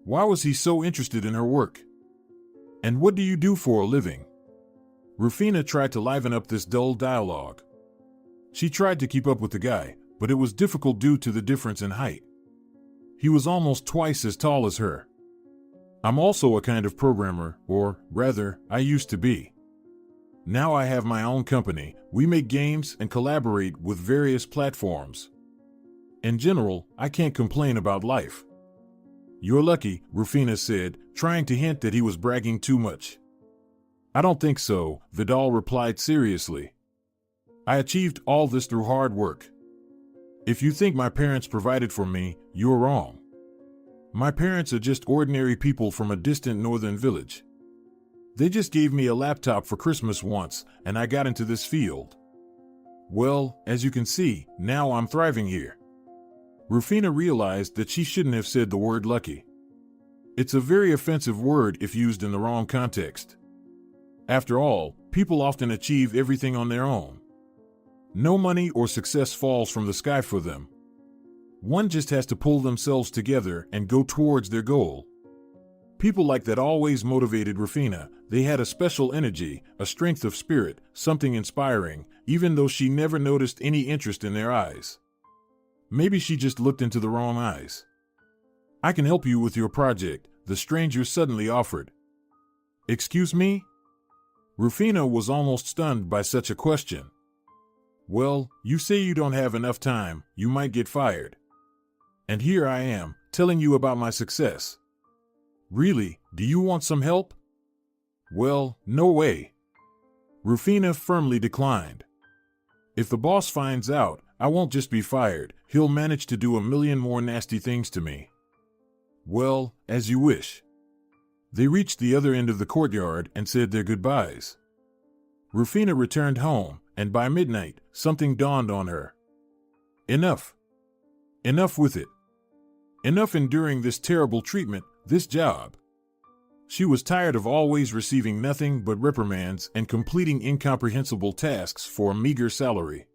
S2: Why was he so interested in her work? And what do you do for a living? Rufina tried to liven up this dull dialogue. She tried to keep up with the guy, but it was difficult due to the difference in height. He was almost twice as tall as her. "I'm also a kind of programmer, or, rather, I used to be. Now I have my own company. We make games and collaborate with various platforms. In general, I can't complain about life." "You're lucky," Rufina said, trying to hint that he was bragging too much. "I don't think so," Vidal replied seriously. "I achieved all this through hard work. If you think my parents provided for me, you're wrong. My parents are just ordinary people from a distant northern village. They just gave me a laptop for Christmas once, and I got into this field. Well, as you can see, now I'm thriving here." Rufina realized that she shouldn't have said the word lucky. It's a very offensive word if used in the wrong context. After all, people often achieve everything on their own. No money or success falls from the sky for them. One just has to pull themselves together and go towards their goal. People like that always motivated Rufina. They had a special energy, a strength of spirit, something inspiring, even though she never noticed any interest in their eyes. Maybe she just looked into the wrong eyes. "I can help you with your project," the stranger suddenly offered. "Excuse me?" Rufina was almost stunned by such a question. "Well, you say you don't have enough time, you might get fired. And here I am, telling you about my success. Really, do you want some help?" "Well, no way." Rufina firmly declined. "If the boss finds out, I won't just be fired, he'll manage to do a million more nasty things to me." "Well, as you wish." They reached the other end of the courtyard and said their goodbyes. Rufina returned home, and by midnight, something dawned on her. Enough. Enough with it. Enough enduring this terrible treatment, this job. She was tired of always receiving nothing but reprimands and completing incomprehensible tasks for a meager salary.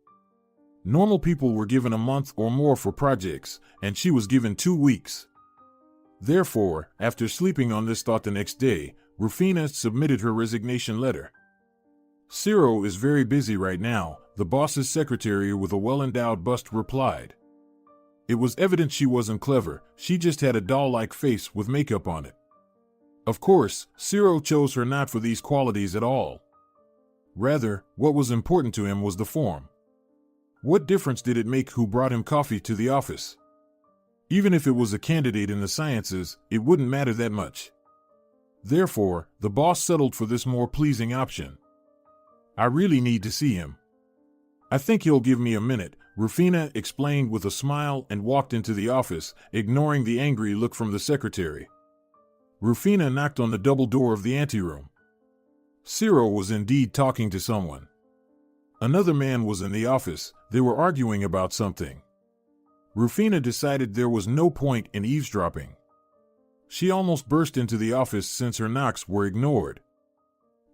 S2: Normal people were given a month or more for projects, and she was given 2 weeks. Therefore, after sleeping on this thought the next day, Rufina submitted her resignation letter. "Ciro is very busy right now," the boss's secretary with a well-endowed bust replied. It was evident she wasn't clever, she just had a doll-like face with makeup on it. Of course, Ciro chose her not for these qualities at all. Rather, what was important to him was the form. What difference did it make who brought him coffee to the office? Even if it was a candidate in the sciences, it wouldn't matter that much. Therefore, the boss settled for this more pleasing option. "I really need to see him." "I think he'll give me a minute," Rufina explained with a smile and walked into the office, ignoring the angry look from the secretary. Rufina knocked on the double door of the anteroom. Ciro was indeed talking to someone. Another man was in the office, they were arguing about something. Rufina decided there was no point in eavesdropping. She almost burst into the office since her knocks were ignored.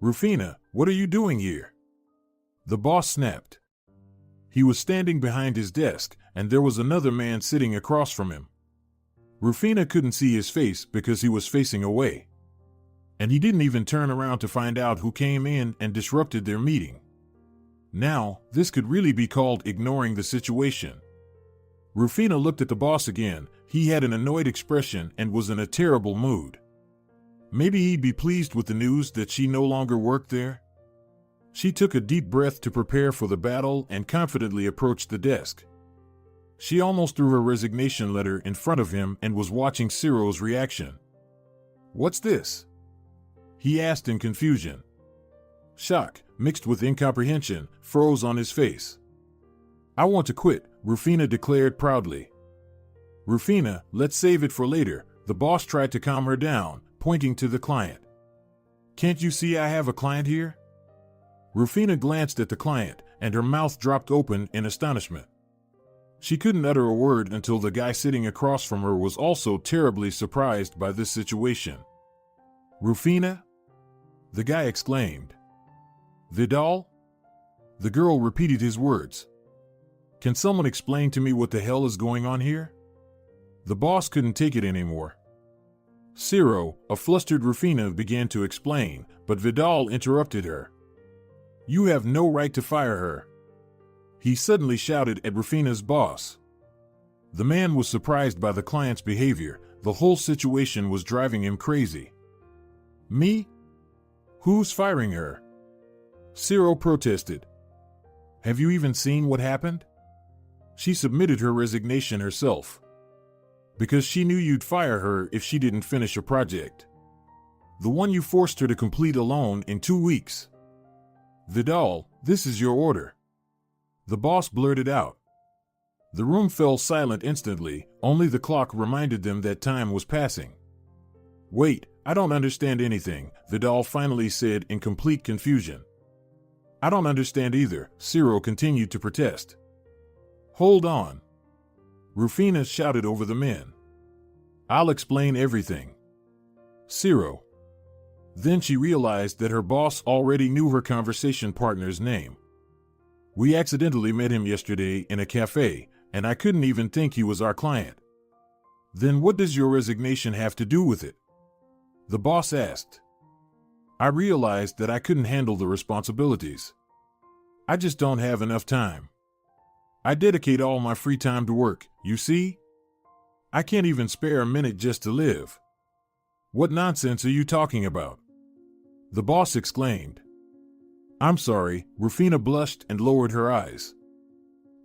S2: "Rufina, what are you doing here?" The boss snapped. He was standing behind his desk, and there was another man sitting across from him. Rufina couldn't see his face because he was facing away. And he didn't even turn around to find out who came in and disrupted their meeting. Now, this could really be called ignoring the situation. Rufina looked at the boss again. He had an annoyed expression and was in a terrible mood. Maybe he'd be pleased with the news that she no longer worked there? She took a deep breath to prepare for the battle and confidently approached the desk. She almost threw her resignation letter in front of him and was watching Ciro's reaction. "What's this?" he asked in confusion. Shock, mixed with incomprehension, froze on his face. "I want to quit," Rufina declared proudly. "Rufina, let's save it for later," the boss tried to calm her down, pointing to the client. "Can't you see I have a client here?" Rufina glanced at the client, and her mouth dropped open in astonishment. She couldn't utter a word until the guy sitting across from her was also terribly surprised by this situation. "Rufina?" the guy exclaimed. "Vidal?" The girl repeated his words. "Can someone explain to me what the hell is going on here?" The boss couldn't take it anymore. Ciro, a flustered Rufina, began to explain, but Vidal interrupted her. "You have no right to fire her," he suddenly shouted at Rufina's boss. The man was surprised by the client's behavior. The whole situation was driving him crazy. "Me? Who's firing her?" Ciro protested. "Have you even seen what happened? She submitted her resignation herself. Because she knew you'd fire her if she didn't finish a project. The one you forced her to complete alone in 2 weeks. Vidal, this is your order," the boss blurted out. The room fell silent instantly. Only the clock reminded them that time was passing. "Wait, I don't understand anything," Vidal finally said in complete confusion. "I don't understand either," Ciro continued to protest. "Hold on," Rufina shouted over the men. "I'll explain everything." Ciro. Then she realized that her boss already knew her conversation partner's name. "We accidentally met him yesterday in a cafe, and I couldn't even think he was our client." "Then what does your resignation have to do with it?" the boss asked. "I realized that I couldn't handle the responsibilities. I just don't have enough time. I dedicate all my free time to work, you see? I can't even spare a minute just to live." "What nonsense are you talking about?" the boss exclaimed. "I'm sorry," Rufina blushed and lowered her eyes.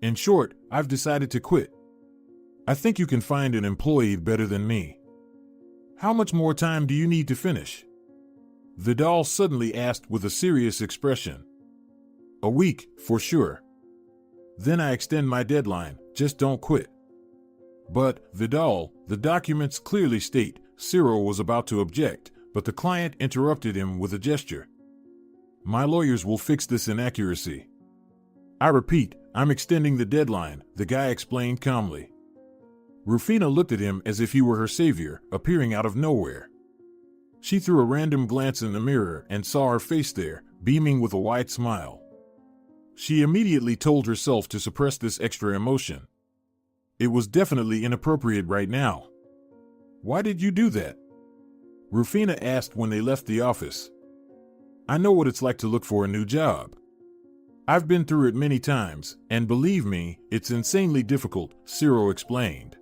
S2: "In short, I've decided to quit. I think you can find an employee better than me." "How much more time do you need to finish?" Vidal suddenly asked with a serious expression. "A week, for sure. Then I extend my deadline, just don't quit." "But, Vidal, the documents clearly state," Ciro was about to object, but the client interrupted him with a gesture. "My lawyers will fix this inaccuracy. I repeat, I'm extending the deadline," the guy explained calmly. Rufina looked at him as if he were her savior, appearing out of nowhere. She threw a random glance in the mirror and saw her face there, beaming with a wide smile. She immediately told herself to suppress this extra emotion. It was definitely inappropriate right now. "Why did you do that?" Rufina asked when they left the office. "I know what it's like to look for a new job. I've been through it many times, and believe me, it's insanely difficult," Ciro explained.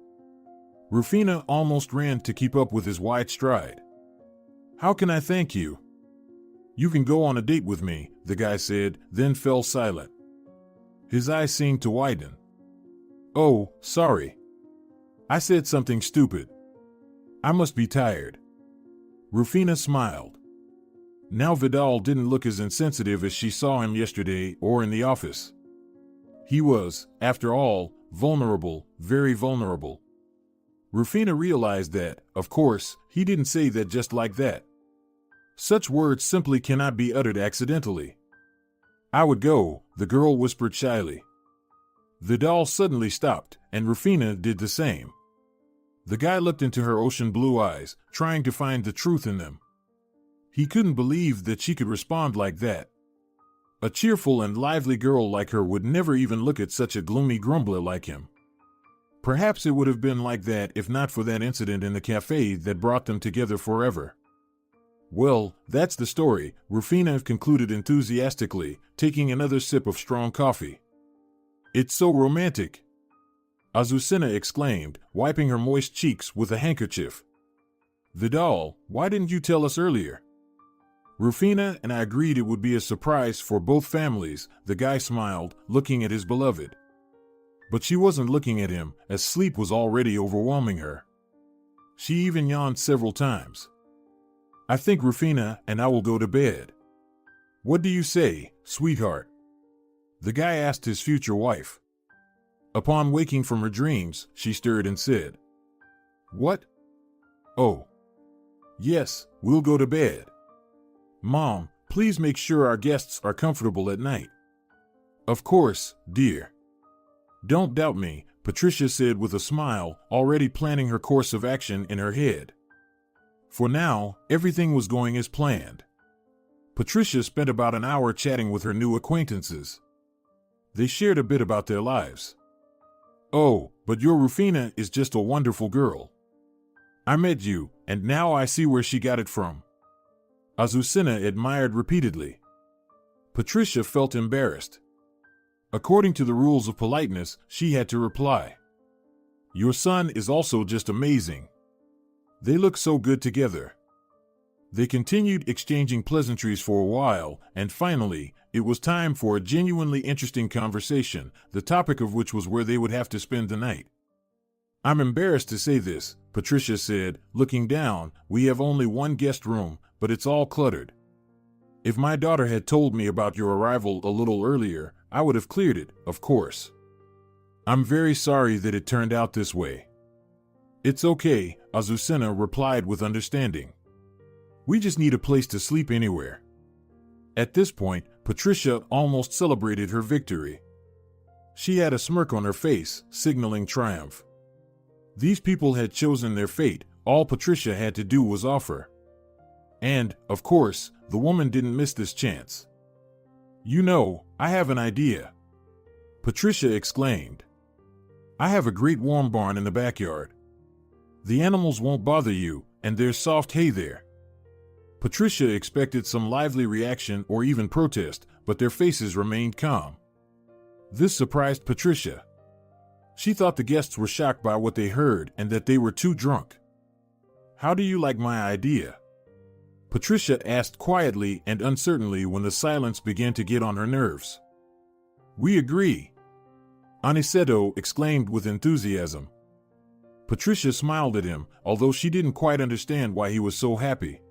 S2: Rufina almost ran to keep up with his wide stride. "How can I thank you?" "You can go on a date with me," the guy said, then fell silent. His eyes seemed to widen. "Oh, sorry. I said something stupid. I must be tired." Rufina smiled. Now Vidal didn't look as insensitive as she saw him yesterday or in the office. He was, after all, vulnerable, very vulnerable. Rufina realized that, of course, he didn't say that just like that. Such words simply cannot be uttered accidentally. "I would go," the girl whispered shyly. Vidal suddenly stopped, and Rufina did the same. The guy looked into her ocean blue eyes, trying to find the truth in them. He couldn't believe that she could respond like that. A cheerful and lively girl like her would never even look at such a gloomy grumbler like him. Perhaps it would have been like that if not for that incident in the cafe that brought them together forever. Well, that's the story, Rufina concluded enthusiastically, taking another sip of strong coffee. It's so romantic, Azucena exclaimed, wiping her moist cheeks with a handkerchief. Vidal, why didn't you tell us earlier? Rufina and I agreed it would be a surprise for both families, the guy smiled, looking at his beloved. But she wasn't looking at him, as sleep was already overwhelming her. She even yawned several times. I think Rufina and I will go to bed. What do you say, sweetheart? The guy asked his future wife. Upon waking from her dreams, she stirred and said, What? Oh. Yes, we'll go to bed. Mom, please make sure our guests are comfortable at night. Of course, dear. Don't doubt me, Patricia said with a smile, already planning her course of action in her head. For now, everything was going as planned. Patricia spent about an hour chatting with her new acquaintances. They shared a bit about their lives. Oh, but your Rufina is just a wonderful girl. I met you, and now I see where she got it from. Azucena admired repeatedly. Patricia felt embarrassed. According to the rules of politeness, she had to reply. Your son is also just amazing. They look so good together. They continued exchanging pleasantries for a while, and finally, it was time for a genuinely interesting conversation, the topic of which was where they would have to spend the night. I'm embarrassed to say this, Patricia said, looking down. We have only one guest room, but it's all cluttered. If my daughter had told me about your arrival a little earlier, I would have cleared it, of course. I'm very sorry that it turned out this way. It's okay, Azucena replied with understanding. We just need a place to sleep anywhere. At this point, Patricia almost celebrated her victory. She had a smirk on her face, signaling triumph. These people had chosen their fate, all Patricia had to do was offer. And, of course, the woman didn't miss this chance. You know, I have an idea, Patricia exclaimed. I have a great warm barn in the backyard. The animals won't bother you, and there's soft hay there. Patricia expected some lively reaction or even protest, but their faces remained calm. This surprised Patricia. She thought the guests were shocked by what they heard and that they were too drunk. How do you like my idea? Patricia asked quietly and uncertainly when the silence began to get on her nerves. We agree, Aniceto exclaimed with enthusiasm. Patricia smiled at him, although she didn't quite understand why he was so happy.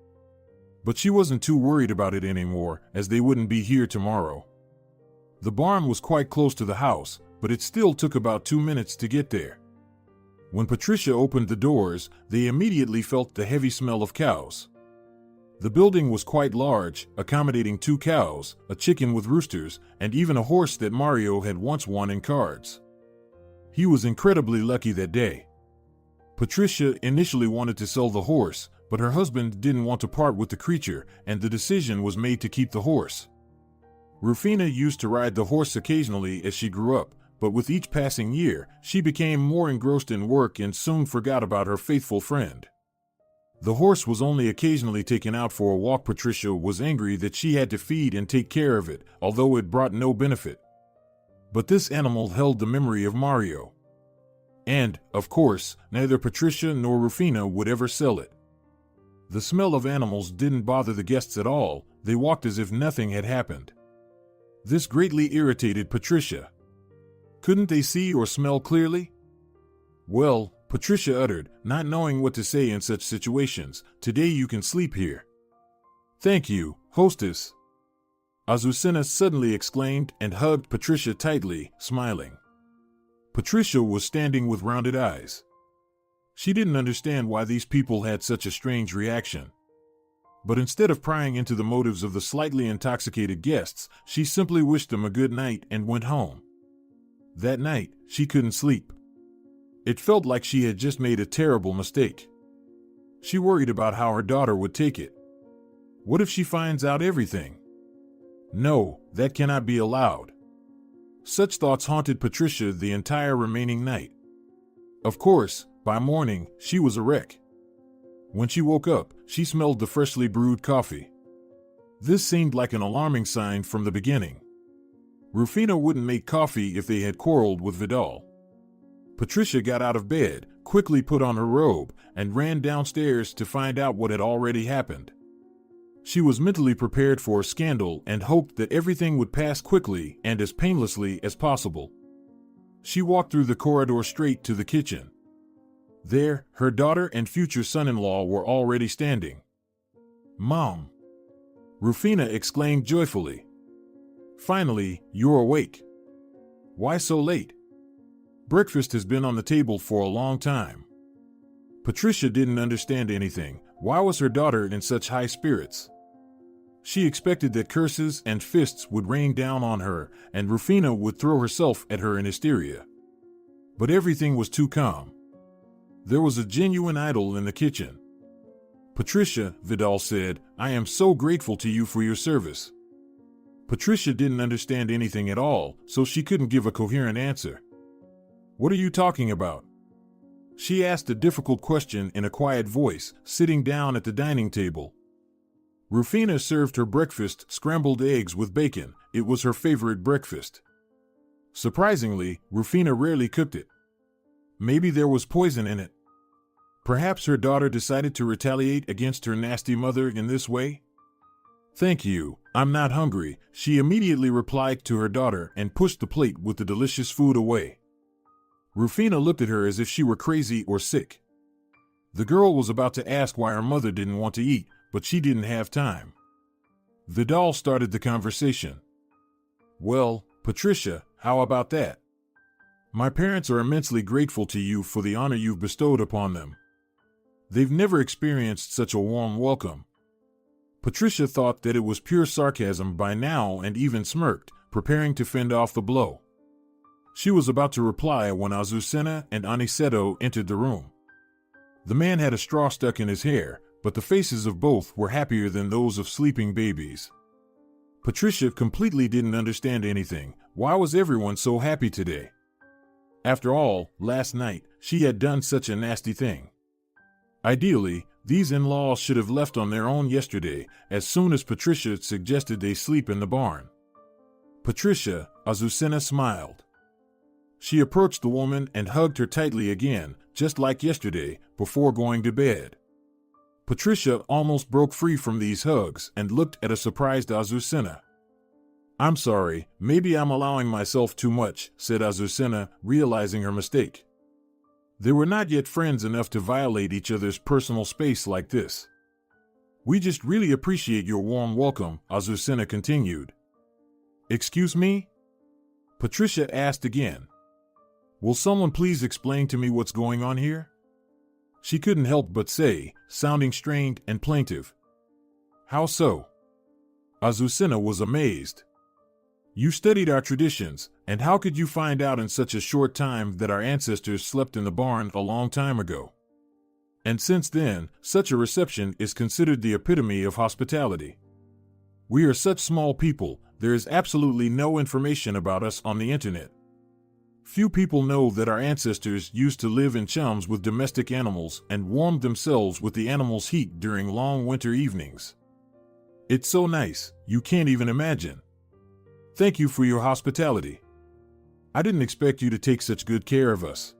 S2: But she wasn't too worried about it anymore, as they wouldn't be here tomorrow. The barn was quite close to the house, but it still took about 2 minutes to get there. When Patricia opened the doors, they immediately felt the heavy smell of cows. The building was quite large, accommodating 2 cows, a chicken with roosters, and even a horse that Mario had once won in cards. He was incredibly lucky that day. Patricia initially wanted to sell the horse, but her husband didn't want to part with the creature, and the decision was made to keep the horse. Rufina used to ride the horse occasionally as she grew up, but with each passing year, she became more engrossed in work and soon forgot about her faithful friend. The horse was only occasionally taken out for a walk. Patricia was angry that she had to feed and take care of it, although it brought no benefit. But this animal held the memory of Mario. And, of course, neither Patricia nor Rufina would ever sell it. The smell of animals didn't bother the guests at all. They walked as if nothing had happened. This greatly irritated Patricia. Couldn't they see or smell clearly? Well, Patricia uttered, not knowing what to say in such situations, today you can sleep here. Thank you, hostess, Azucena suddenly exclaimed and hugged Patricia tightly, smiling. Patricia was standing with rounded eyes. She didn't understand why these people had such a strange reaction. But instead of prying into the motives of the slightly intoxicated guests, she simply wished them a good night and went home. That night, she couldn't sleep. It felt like she had just made a terrible mistake. She worried about how her daughter would take it. What if she finds out everything? No, that cannot be allowed. Such thoughts haunted Patricia the entire remaining night. Of course, by morning, she was a wreck. When she woke up, she smelled the freshly brewed coffee. This seemed like an alarming sign from the beginning. Rufina wouldn't make coffee if they had quarreled with Vidal. Patricia got out of bed, quickly put on her robe, and ran downstairs to find out what had already happened. She was mentally prepared for a scandal and hoped that everything would pass quickly and as painlessly as possible. She walked through the corridor straight to the kitchen. There, her daughter and future son-in-law were already standing. "Mom!" Rufina exclaimed joyfully. "Finally, you're awake. Why so late? Breakfast has been on the table for a long time." Patricia didn't understand anything. Why was her daughter in such high spirits? She expected that curses and fists would rain down on her, and Rufina would throw herself at her in hysteria. But everything was too calm. There was a genuine idol in the kitchen. "Patricia," Vidal said, "I am so grateful to you for your service." Patricia didn't understand anything at all, so she couldn't give a coherent answer. "What are you talking about?" She asked a difficult question in a quiet voice, sitting down at the dining table. Rufina served her breakfast, scrambled eggs with bacon. It was her favorite breakfast. Surprisingly, Rufina rarely cooked it. Maybe there was poison in it. Perhaps her daughter decided to retaliate against her nasty mother in this way? "Thank you, I'm not hungry," she immediately replied to her daughter and pushed the plate with the delicious food away. Rufina looked at her as if she were crazy or sick. The girl was about to ask why her mother didn't want to eat, but she didn't have time. Vidal started the conversation. "Well, Patricia, how about that? My parents are immensely grateful to you for the honor you've bestowed upon them. They've never experienced such a warm welcome." Patricia thought that it was pure sarcasm by now and even smirked, preparing to fend off the blow. She was about to reply when Azucena and Aniceto entered the room. The man had a straw stuck in his hair, but the faces of both were happier than those of sleeping babies. Patricia completely didn't understand anything. Why was everyone so happy today? After all, last night, she had done such a nasty thing. Ideally, these in-laws should have left on their own yesterday, as soon as Patricia suggested they sleep in the barn. "Patricia," Azucena smiled. She approached the woman and hugged her tightly again, just like yesterday, before going to bed. Patricia almost broke free from these hugs and looked at a surprised Azucena. "I'm sorry, maybe I'm allowing myself too much," said Azucena, realizing her mistake. They were not yet friends enough to violate each other's personal space like this. "We just really appreciate your warm welcome," Azucena continued. "Excuse me?" Patricia asked again. "Will someone please explain to me what's going on here?" She couldn't help but say, sounding strained and plaintive. "How so?" Azucena was amazed. "You studied our traditions, and how could you find out in such a short time that our ancestors slept in the barn a long time ago? And since then, such a reception is considered the epitome of hospitality. We are such small people, there is absolutely no information about us on the internet. Few people know that our ancestors used to live in chums with domestic animals and warmed themselves with the animals' heat during long winter evenings. It's so nice, you can't even imagine. Thank you for your hospitality. I didn't expect you to take such good care of us.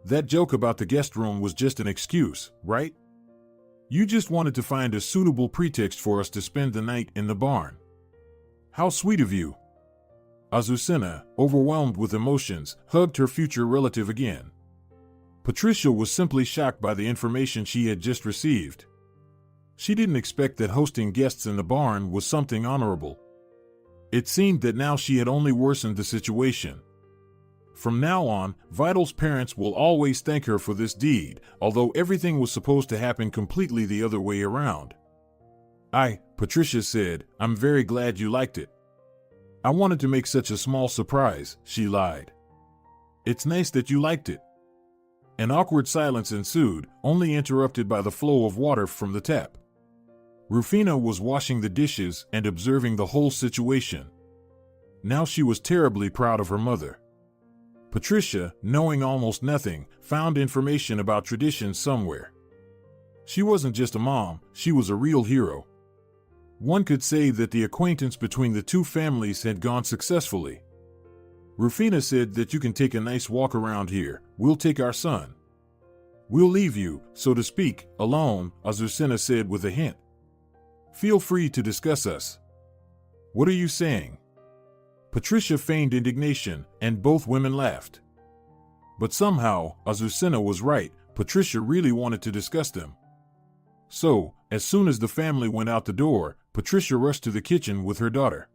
S2: That joke about the guest room was just an excuse, right? You just wanted to find a suitable pretext for us to spend the night in the barn. How sweet of you." Azucena, overwhelmed with emotions, hugged her future relative again. Patricia was simply shocked by the information she had just received. She didn't expect that hosting guests in the barn was something honorable. It seemed that now she had only worsened the situation. From now on, Vidal's parents will always thank her for this deed, although everything was supposed to happen completely the other way around. Patricia said, "I'm very glad you liked it. I wanted to make such a small surprise," she lied. "It's nice that you liked it." An awkward silence ensued, only interrupted by the flow of water from the tap. Rufina was washing the dishes and observing the whole situation. Now she was terribly proud of her mother. Patricia, knowing almost nothing, found information about traditions somewhere. She wasn't just a mom, she was a real hero. One could say that the acquaintance between the two families had gone successfully. Rufina said that you can take a nice walk around here, we'll take our son. We'll leave you, so to speak, alone, Azucena said with a hint. Feel free to discuss us. What are you saying? Patricia feigned indignation, and both women laughed. But somehow, Azucena was right, Patricia really wanted to discuss them. So, as soon as the family went out the door, Patricia rushed to the kitchen with her daughter.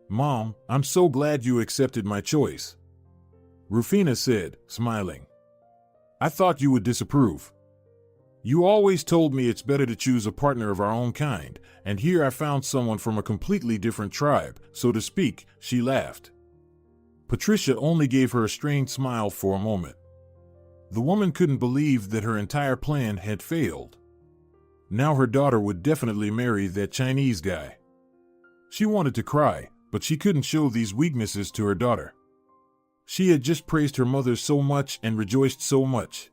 S2: Mom, I'm so glad you accepted my choice. Rufina said, smiling. I thought you would disapprove. You always told me it's better to choose a partner of our own kind, and here I found someone from a completely different tribe, so to speak, she laughed. Patricia only gave her a strained smile for a moment. The woman couldn't believe that her entire plan had failed. Now her daughter would definitely marry that Chinese guy. She wanted to cry, but she couldn't show these weaknesses to her daughter. She had just praised her mother so much and rejoiced so much.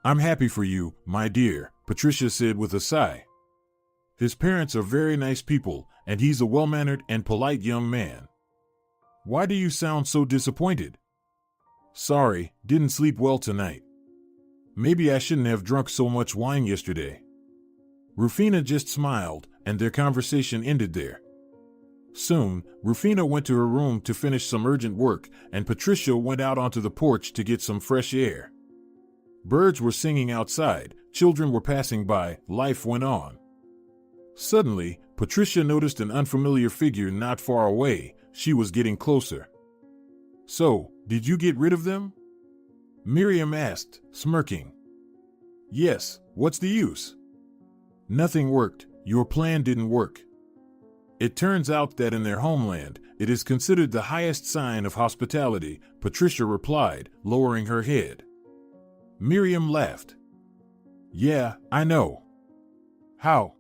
S2: I'm happy for you, my dear, Patricia said with a sigh. His parents are very nice people, and he's a well-mannered and polite young man. Why do you sound so disappointed? Sorry, didn't sleep well tonight. Maybe I shouldn't have drunk so much wine yesterday. Rufina just smiled, and their conversation ended there. Soon, Rufina went to her room to finish some urgent work, and Patricia went out onto the porch to get some fresh air. Birds were singing outside, children were passing by, life went on. Suddenly, Patricia noticed an unfamiliar figure not far away. She was getting closer. So, did you get rid of them? Miriam asked, smirking. Yes, what's the use? Nothing worked, your plan didn't work. It turns out that in their homeland, it is considered the highest sign of hospitality, Patricia replied, lowering her head. Miriam laughed. Yeah, I know. How?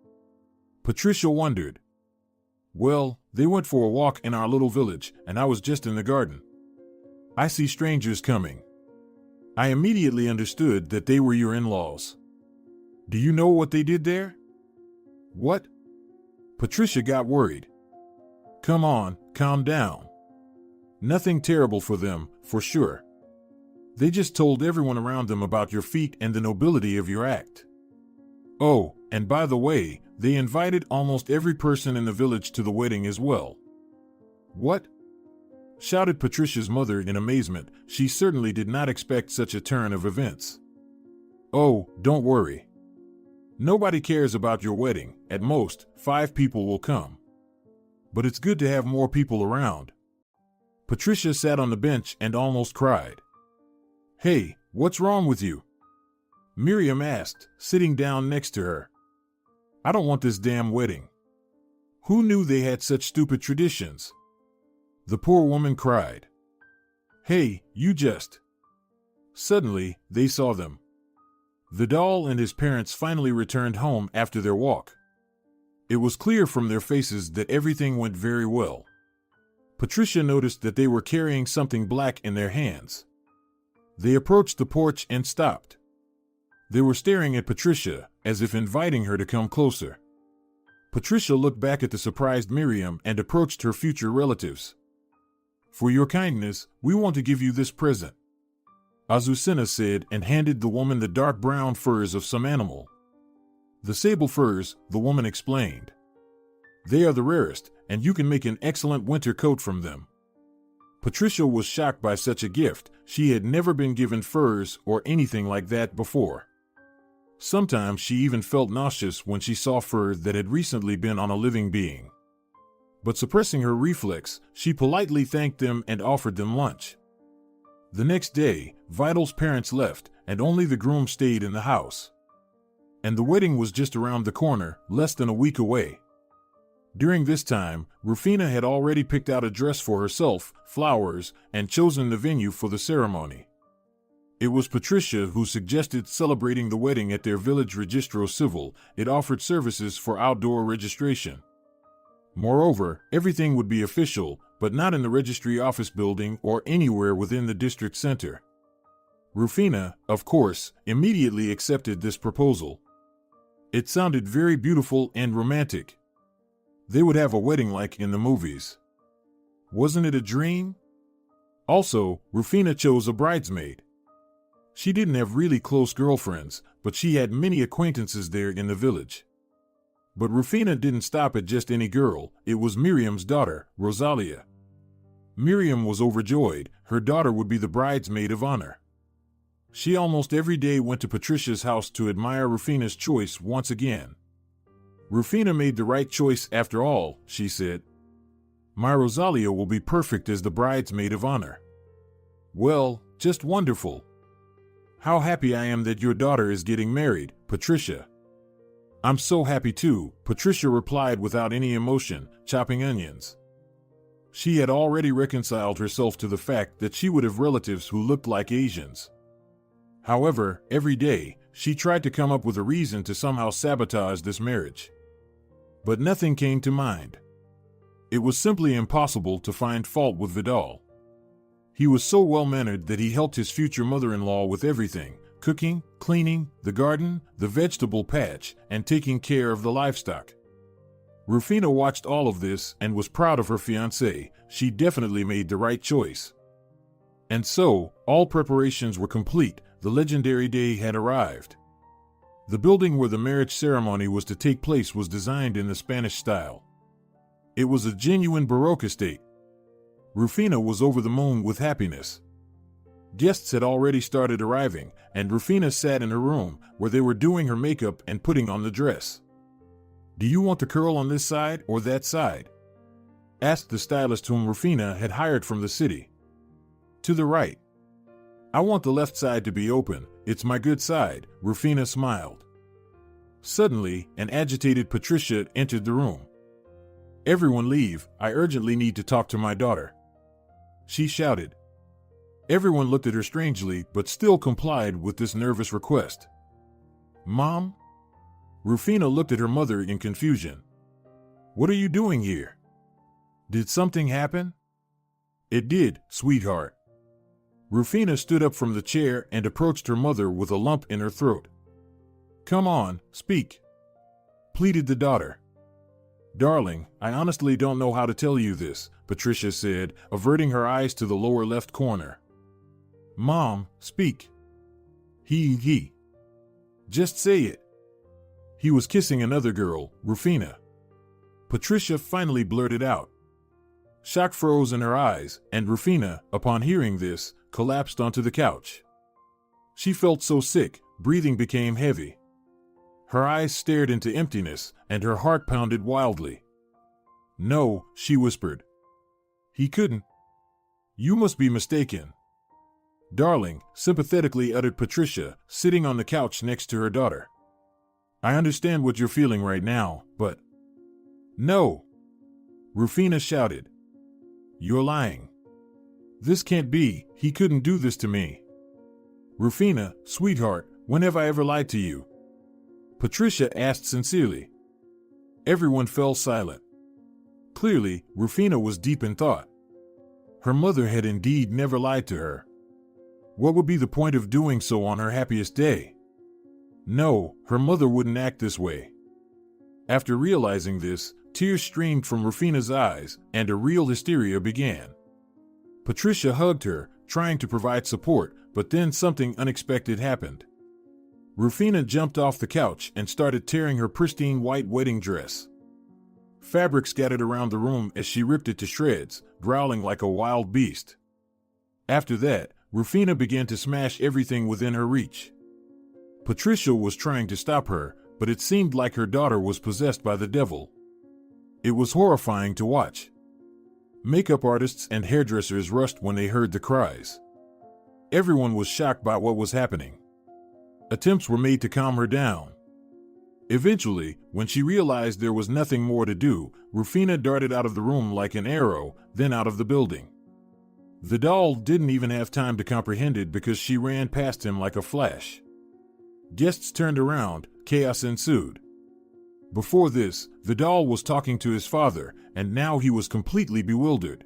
S2: Patricia wondered. Well, they went for a walk in our little village, and I was just in the garden. I see strangers coming. I immediately understood that they were your in-laws. Do you know what they did there? What? Patricia got worried. Come on, calm down. Nothing terrible for them, for sure. They just told everyone around them about your feat and the nobility of your act. Oh, and by the way, they invited almost every person in the village to the wedding as well. What? Shouted Patricia's mother in amazement. She certainly did not expect such a turn of events. Oh, don't worry. Nobody cares about your wedding. At most, 5 people will come. But it's good to have more people around. Patricia sat on the bench and almost cried. Hey, what's wrong with you? Miriam asked, sitting down next to her. I don't want this damn wedding. Who knew they had such stupid traditions? The poor woman cried. Hey, you just... Suddenly, they saw them. The doll and his parents finally returned home after their walk. It was clear from their faces that everything went very well. Patricia noticed that they were carrying something black in their hands. They approached the porch and stopped. They were staring at Patricia, as if inviting her to come closer. Patricia looked back at the surprised Miriam and approached her future relatives. For your kindness, we want to give you this present, Azucena said and handed the woman the dark brown furs of some animal. The sable furs, the woman explained. They are the rarest, and you can make an excellent winter coat from them. Patricia was shocked by such a gift. She had never been given furs or anything like that before. Sometimes she even felt nauseous when she saw fur that had recently been on a living being. But suppressing her reflex, she politely thanked them and offered them lunch. The next day, Vital's parents left, and only the groom stayed in the house. And the wedding was just around the corner, less than a week away. During this time, Rufina had already picked out a dress for herself, flowers, and chosen the venue for the ceremony. It was Patricia who suggested celebrating the wedding at their village registro civil. It offered services for outdoor registration. Moreover, everything would be official. but not in the registry office building or anywhere within the district center. Rufina, of course, immediately accepted this proposal. It sounded very beautiful and romantic. They would have a wedding like in the movies. Wasn't it a dream? Also, Rufina chose a bridesmaid. She didn't have really close girlfriends, but she had many acquaintances there in the village. But Rufina didn't stop at just any girl, it was Miriam's daughter, Rosalia. Miriam was overjoyed, her daughter would be the bridesmaid of honor. She almost every day went to Patricia's house to admire Rufina's choice once again. Rufina made the right choice after all, she said. My Rosalia will be perfect as the bridesmaid of honor. Well, just wonderful. How happy I am that your daughter is getting married, Patricia. I'm so happy too, Patricia replied without any emotion, chopping onions. She had already reconciled herself to the fact that she would have relatives who looked like Asians. However, every day, she tried to come up with a reason to somehow sabotage this marriage. But nothing came to mind. It was simply impossible to find fault with Vidal. He was so well-mannered that he helped his future mother-in-law with everything: cooking, cleaning, the garden, the vegetable patch, and taking care of the livestock. Rufina watched all of this and was proud of her fiancé. She definitely made the right choice. And so, all preparations were complete. The legendary day had arrived. The building where the marriage ceremony was to take place was designed in the Spanish style. It was a genuine Baroque estate. Rufina was over the moon with happiness. Guests had already started arriving, and Rufina sat in her room, where they were doing her makeup and putting on the dress. Do you want the curl on this side or that side? Asked the stylist whom Rufina had hired from the city. To the right. I want the left side to be open, it's my good side, Rufina smiled. Suddenly, an agitated Patricia entered the room. Everyone leave, I urgently need to talk to my daughter. She shouted. Everyone looked at her strangely, but still complied with this nervous request. Mom? Rufina looked at her mother in confusion. What are you doing here? Did something happen? It did, sweetheart. Rufina stood up from the chair and approached her mother with a lump in her throat. Come on, speak, pleaded the daughter. Darling, I honestly don't know how to tell you this, Patricia said, averting her eyes to the lower left corner. Mom, speak. He. Just say it. He was kissing another girl, Rufina. Patricia finally blurted out. Shock froze in her eyes, and Rufina, upon hearing this, collapsed onto the couch. She felt so sick, breathing became heavy. Her eyes stared into emptiness, and her heart pounded wildly. No, she whispered. He couldn't. You must be mistaken. Darling, sympathetically uttered Patricia, sitting on the couch next to her daughter. I understand what you're feeling right now, but... No! Rufina shouted. You're lying. This can't be, he couldn't do this to me. Rufina, sweetheart, when have I ever lied to you? Patricia asked sincerely. Everyone fell silent. Clearly, Rufina was deep in thought. Her mother had indeed never lied to her. What would be the point of doing so on her happiest day? No, her mother wouldn't act this way. After realizing this, tears streamed from Rufina's eyes, and a real hysteria began. Patricia hugged her, trying to provide support, but then something unexpected happened. Rufina jumped off the couch and started tearing her pristine white wedding dress. Fabric scattered around the room as she ripped it to shreds, growling like a wild beast. After that, Rufina began to smash everything within her reach. Patricia was trying to stop her, but it seemed like her daughter was possessed by the devil. It was horrifying to watch. Makeup artists and hairdressers rushed when they heard the cries. Everyone was shocked by what was happening. Attempts were made to calm her down. Eventually, when she realized there was nothing more to do, Rufina darted out of the room like an arrow, then out of the building. Vidal didn't even have time to comprehend it because she ran past him like a flash. Guests turned around, chaos ensued. Before this, Vidal was talking to his father, and now he was completely bewildered.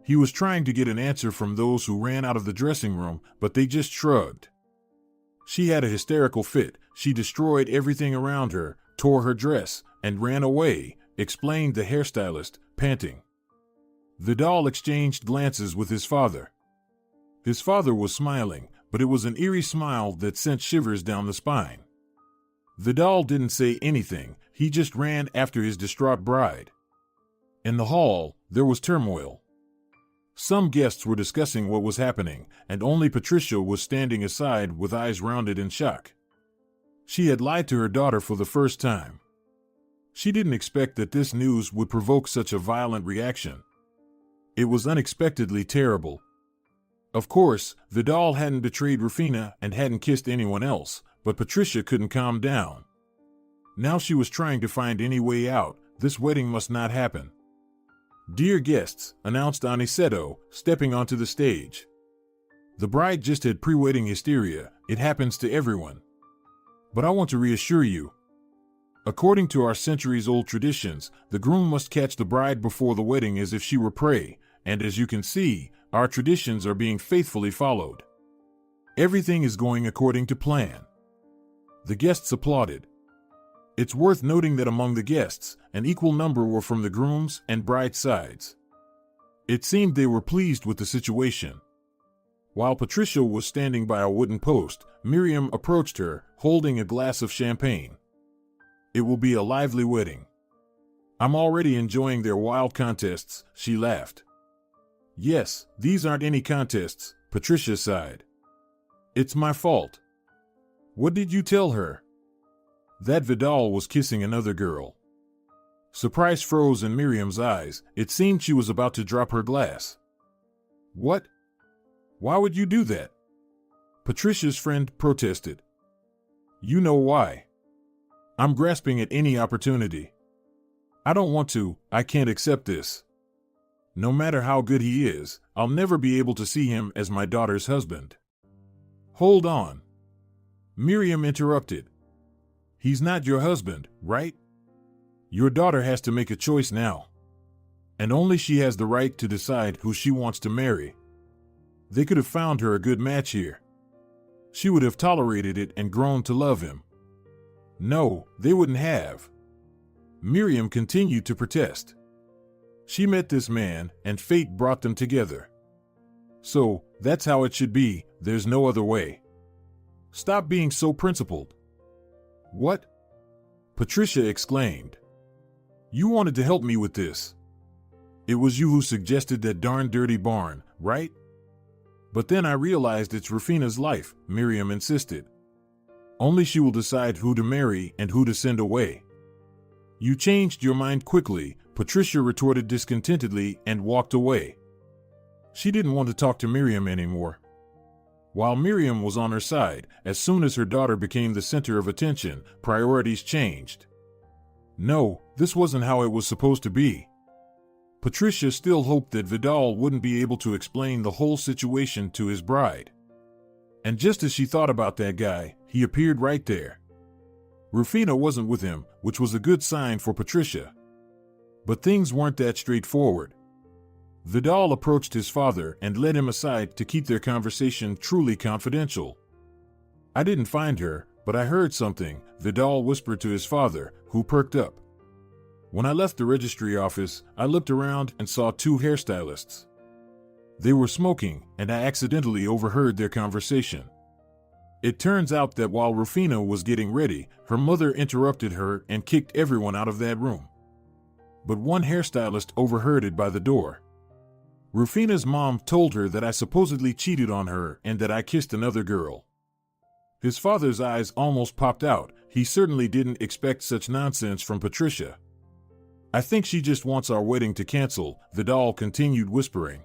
S2: He was trying to get an answer from those who ran out of the dressing room, but they just shrugged. She had a hysterical fit. She destroyed everything around her, tore her dress, and ran away, explained the hairstylist, panting. Vidal exchanged glances with his father. His father was smiling, but it was an eerie smile that sent shivers down the spine. Vidal didn't say anything, he just ran after his distraught bride. In the hall, there was turmoil. Some guests were discussing what was happening, and only Patricia was standing aside with eyes rounded in shock. She had lied to her daughter for the first time. She didn't expect that this news would provoke such a violent reaction. It was unexpectedly terrible. Of course, Vidal hadn't betrayed Rufina and hadn't kissed anyone else, but Patricia couldn't calm down. Now she was trying to find any way out. This wedding must not happen. "Dear guests," announced Aniceto, stepping onto the stage. "The bride just had pre-wedding hysteria. It happens to everyone. But I want to reassure you. According to our centuries-old traditions, the groom must catch the bride before the wedding as if she were prey, and as you can see, our traditions are being faithfully followed. Everything is going according to plan." The guests applauded. It's worth noting that among the guests, an equal number were from the groom's and bride's sides. It seemed they were pleased with the situation. While Patricia was standing by a wooden post, Miriam approached her, holding a glass of champagne. "It will be a lively wedding. I'm already enjoying their wild contests," she laughed. "Yes, these aren't any contests," Patricia sighed. "It's my fault." "What did you tell her?" "That Vidal was kissing another girl." Surprise froze in Miriam's eyes. It seemed she was about to drop her glass. "What? Why would you do that?" Patricia's friend protested. "You know why. I'm grasping at any opportunity. I don't want to, I can't accept this. No matter how good he is, I'll never be able to see him as my daughter's husband." "Hold on." Miriam interrupted. "He's not your husband, right? Your daughter has to make a choice now. And only she has the right to decide who she wants to marry. They could have found her a good match here. She would have tolerated it and grown to love him." "No, they wouldn't have." Miriam continued to protest. "She met this man, and fate brought them together. So, that's how it should be, there's no other way. Stop being so principled." "What?" Patricia exclaimed. "You wanted to help me with this. It was you who suggested that darn dirty barn, right?" "But then I realized it's Rufina's life," Miriam insisted. "Only she will decide who to marry and who to send away." "You changed your mind quickly," Patricia retorted discontentedly and walked away. She didn't want to talk to Miriam anymore. While Miriam was on her side, as soon as her daughter became the center of attention, priorities changed. No, this wasn't how it was supposed to be. Patricia still hoped that Vidal wouldn't be able to explain the whole situation to his bride. And just as she thought about that guy, he appeared right there. Rufina wasn't with him, which was a good sign for Patricia. But things weren't that straightforward. Vidal approached his father and led him aside to keep their conversation truly confidential. "I didn't find her, but I heard something," Vidal whispered to his father, who perked up. "When I left the registry office, I looked around and saw two hairstylists. They were smoking, and I accidentally overheard their conversation. It turns out that while Rufina was getting ready, her mother interrupted her and kicked everyone out of that room. But one hairstylist overheard it by the door. Rufina's mom told her that I supposedly cheated on her and that I kissed another girl." His father's eyes almost popped out. He certainly didn't expect such nonsense from Patricia. "I think she just wants our wedding to cancel," Vidal continued whispering.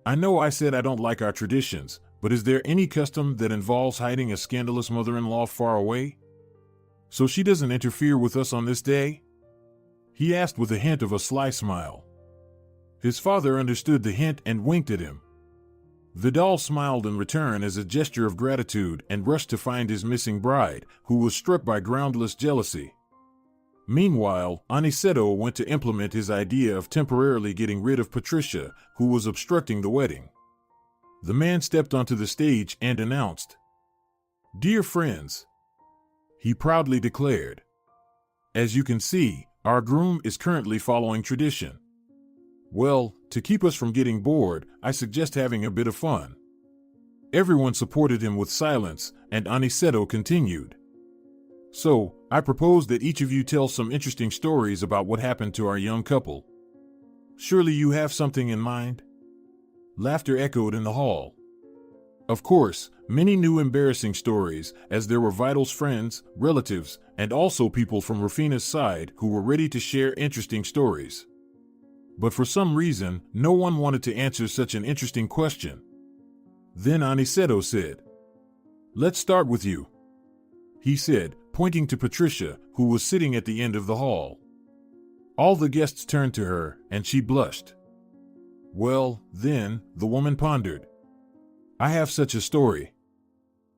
S2: "I know I said I don't like our traditions, but is there any custom that involves hiding a scandalous mother-in-law far away? So she doesn't interfere with us on this day?" He asked with a hint of a sly smile. His father understood the hint and winked at him. Vidal smiled in return as a gesture of gratitude and rushed to find his missing bride, who was struck by groundless jealousy. Meanwhile, Aniceto went to implement his idea of temporarily getting rid of Patricia, who was obstructing the wedding. The man stepped onto the stage and announced, "Dear friends," he proudly declared, "as you can see, our groom is currently following tradition. Well, to keep us from getting bored, I suggest having a bit of fun." Everyone supported him with silence, and Aniceto continued, "So, I propose that each of you tell some interesting stories about what happened to our young couple. Surely you have something in mind?" Laughter echoed in the hall. Of course, many new embarrassing stories, as there were Vital's friends, relatives, and also people from Rufina's side who were ready to share interesting stories. But for some reason, no one wanted to answer such an interesting question. Then Aniceto said, "Let's start with you," he said, pointing to Patricia, who was sitting at the end of the hall. All the guests turned to her, and she blushed. "Well, then," the woman pondered, "I have such a story."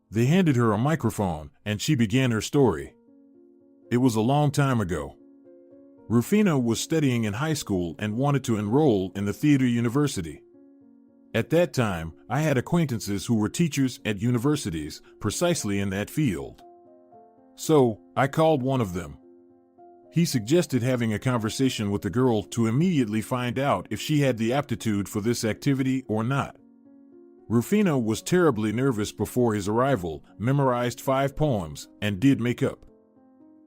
S2: They handed her a microphone, and she began her story. It was a long time ago. Rufina was studying in high school and wanted to enroll in the theater university. At that time, I had acquaintances who were teachers at universities, precisely in that field. So, I called one of them. He suggested having a conversation with the girl to immediately find out if she had the aptitude for this activity or not. Rufina was terribly nervous before his arrival, memorized 5 poems, and did makeup.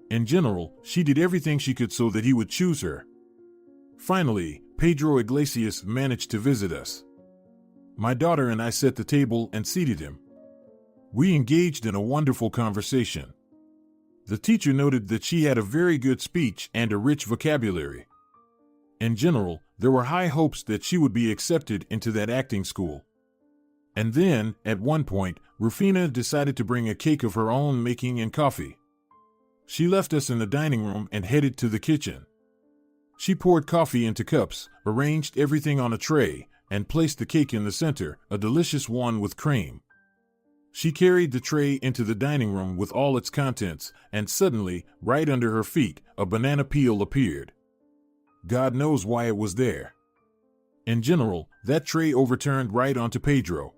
S2: In general, she did everything she could so that he would choose her. Finally, Pedro Iglesias managed to visit us. My daughter and I set the table and seated him. We engaged in a wonderful conversation. The teacher noted that she had a very good speech and a rich vocabulary. In general, there were high hopes that she would be accepted into that acting school. And then, at one point, Rufina decided to bring a cake of her own making and coffee. She left us in the dining room and headed to the kitchen. She poured coffee into cups, arranged everything on a tray, and placed the cake in the center, a delicious one with cream. She carried the tray into the dining room with all its contents, and suddenly, right under her feet, a banana peel appeared. God knows why it was there. In general, that tray overturned right onto Pedro.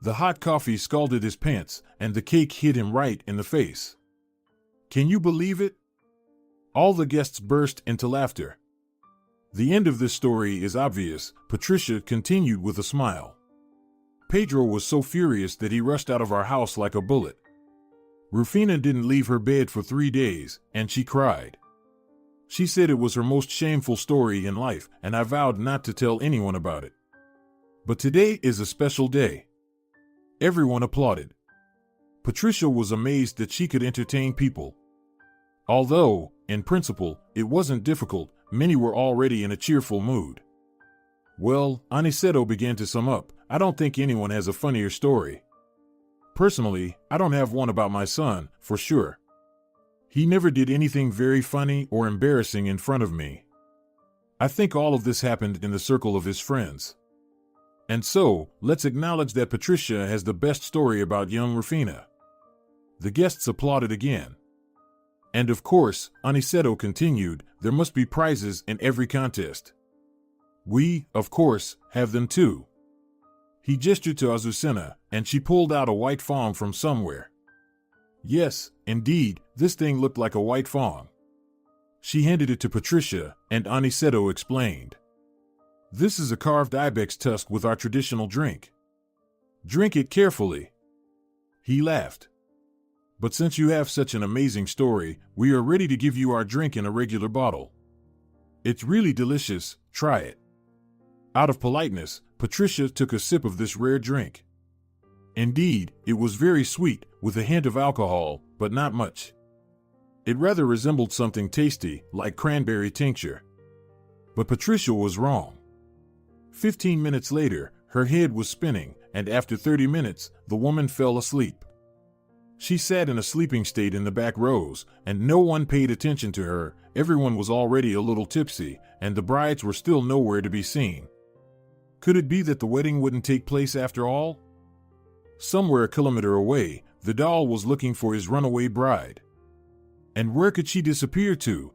S2: The hot coffee scalded his pants, and the cake hit him right in the face. Can you believe it? All the guests burst into laughter. The end of this story is obvious, Patricia continued with a smile. Pedro was so furious that he rushed out of our house like a bullet. Rufina didn't leave her bed for 3 days, and she cried. She said it was her most shameful story in life, and I vowed not to tell anyone about it. But today is a special day. Everyone applauded. Patricia was amazed that she could entertain people. Although, in principle, it wasn't difficult, many were already in a cheerful mood. Well, Aniceto began to sum up, I don't think anyone has a funnier story. Personally, I don't have one about my son, for sure. He never did anything very funny or embarrassing in front of me. I think all of this happened in the circle of his friends. And so, let's acknowledge that Patricia has the best story about young Rufina. The guests applauded again. And of course, Aniceto continued, there must be prizes in every contest. We, of course, have them too. He gestured to Azucena, and she pulled out a white fawn from somewhere. Yes, indeed, this thing looked like a white fawn. She handed it to Patricia, and Aniceto explained. This is a carved ibex tusk with our traditional drink. Drink it carefully. He laughed. But since you have such an amazing story, we are ready to give you our drink in a regular bottle. It's really delicious, try it. Out of politeness, Patricia took a sip of this rare drink. Indeed, it was very sweet, with a hint of alcohol, but not much. It rather resembled something tasty, like cranberry tincture. But Patricia was wrong. 15 minutes later, her head was spinning, and after 30 minutes, the woman fell asleep. She sat in a sleeping state in the back rows, and no one paid attention to her. Everyone was already a little tipsy, and the brides were still nowhere to be seen. Could it be that the wedding wouldn't take place after all? Somewhere a kilometer away, the doll was looking for his runaway bride. And where could she disappear to?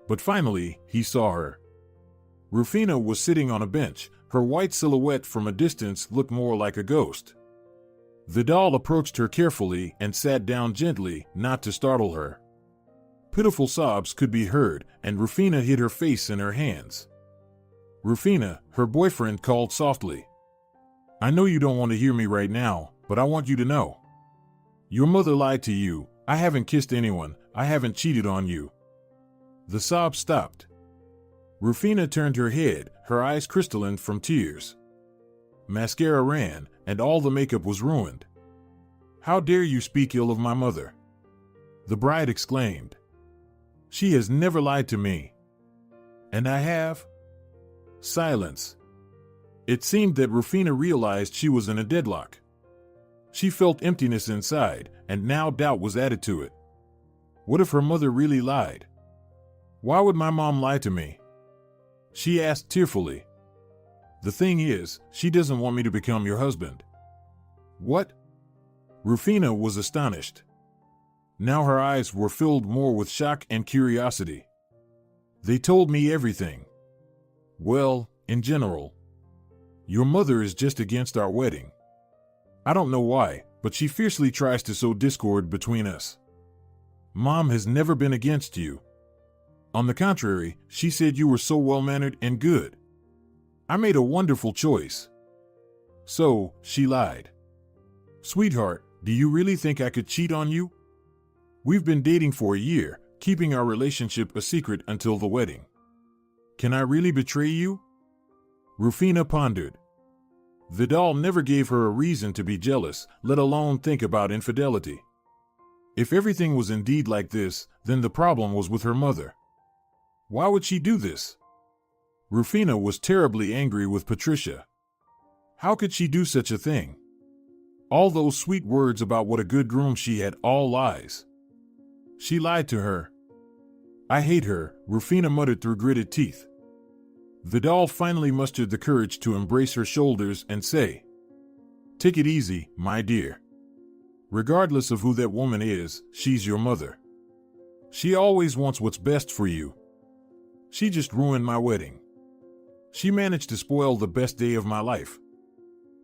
S2: But finally, he saw her. Rufina was sitting on a bench. Her white silhouette from a distance looked more like a ghost. Vidal approached her carefully and sat down gently, not to startle her. Pitiful sobs could be heard, and Rufina hid her face in her hands. Rufina, her boyfriend, called softly. I know you don't want to hear me right now, but I want you to know. Your mother lied to you. I haven't kissed anyone. I haven't cheated on you. The sobs stopped. Rufina turned her head, her eyes crystalline from tears. Mascara ran, and all the makeup was ruined. How dare you speak ill of my mother? The bride exclaimed. She has never lied to me. And I have? Silence. It seemed that Rufina realized she was in a deadlock. She felt emptiness inside, and now doubt was added to it. What if her mother really lied? Why would my mom lie to me? She asked tearfully. The thing is, she doesn't want me to become your husband. What? Rufina was astonished. Now her eyes were filled more with shock and curiosity. They told me everything. Well, in general. Your mother is just against our wedding. I don't know why, but she fiercely tries to sow discord between us. Mom has never been against you. On the contrary, she said you were so well-mannered and good. I made a wonderful choice. So, she lied. Sweetheart, do you really think I could cheat on you? We've been dating for a year, keeping our relationship a secret until the wedding. Can I really betray you? Rufina pondered. Vidal never gave her a reason to be jealous, let alone think about infidelity. If everything was indeed like this, then the problem was with her mother. Why would she do this? Rufina was terribly angry with Patricia. How could she do such a thing? All those sweet words about what a good groom she had, all lies. She lied to her. I hate her, Rufina muttered through gritted teeth. Vidal finally mustered the courage to embrace her shoulders and say, Take it easy, my dear. Regardless of who that woman is, she's your mother. She always wants what's best for you. She just ruined my wedding. She managed to spoil the best day of my life.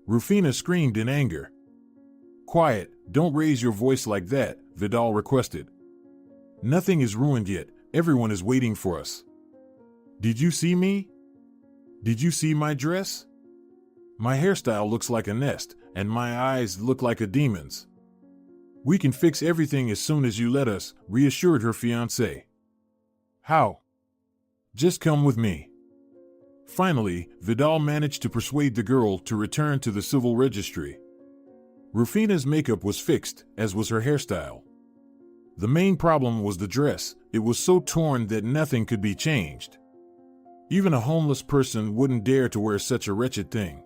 S2: Rufina screamed in anger. Quiet, don't raise your voice like that, Vidal requested. Nothing is ruined yet, everyone is waiting for us. Did you see me? Did you see my dress? My hairstyle looks like a nest, and my eyes look like a demon's. We can fix everything as soon as you let us, reassured her fiancé. How? Just come with me. Finally, Vidal managed to persuade the girl to return to the civil registry. Rufina's makeup was fixed, as was her hairstyle. The main problem was the dress. It was so torn that nothing could be changed. Even a homeless person wouldn't dare to wear such a wretched thing.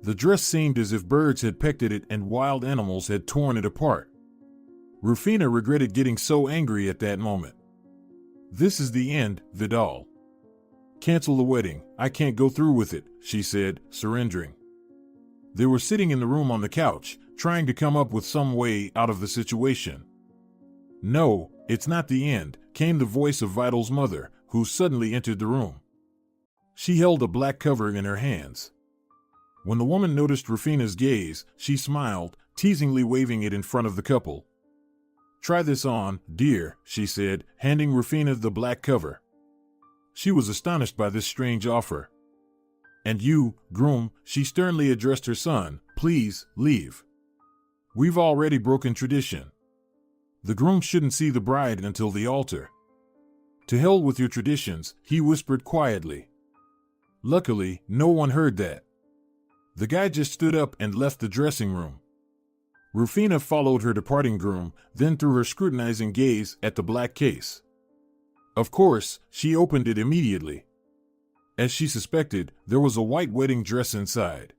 S2: The dress seemed as if birds had pecked at it and wild animals had torn it apart. Rufina regretted getting so angry at that moment. This is the end, Vidal. Cancel the wedding, I can't go through with it, she said, surrendering. They were sitting in the room on the couch, trying to come up with some way out of the situation. No, it's not the end, came the voice of Vidal's mother, who suddenly entered the room. She held a black cover in her hands. When the woman noticed Rufina's gaze, she smiled, teasingly waving it in front of the couple. Try this on, dear, she said, handing Rufina the black cover. She was astonished by this strange offer. And you, groom, she sternly addressed her son, please, leave. We've already broken tradition. The groom shouldn't see the bride until the altar. To hell with your traditions, he whispered quietly. Luckily, no one heard that. The guy just stood up and left the dressing room. Rufina followed her departing groom, then threw her scrutinizing gaze at the black case. Of course, she opened it immediately. As she suspected, there was a white wedding dress inside.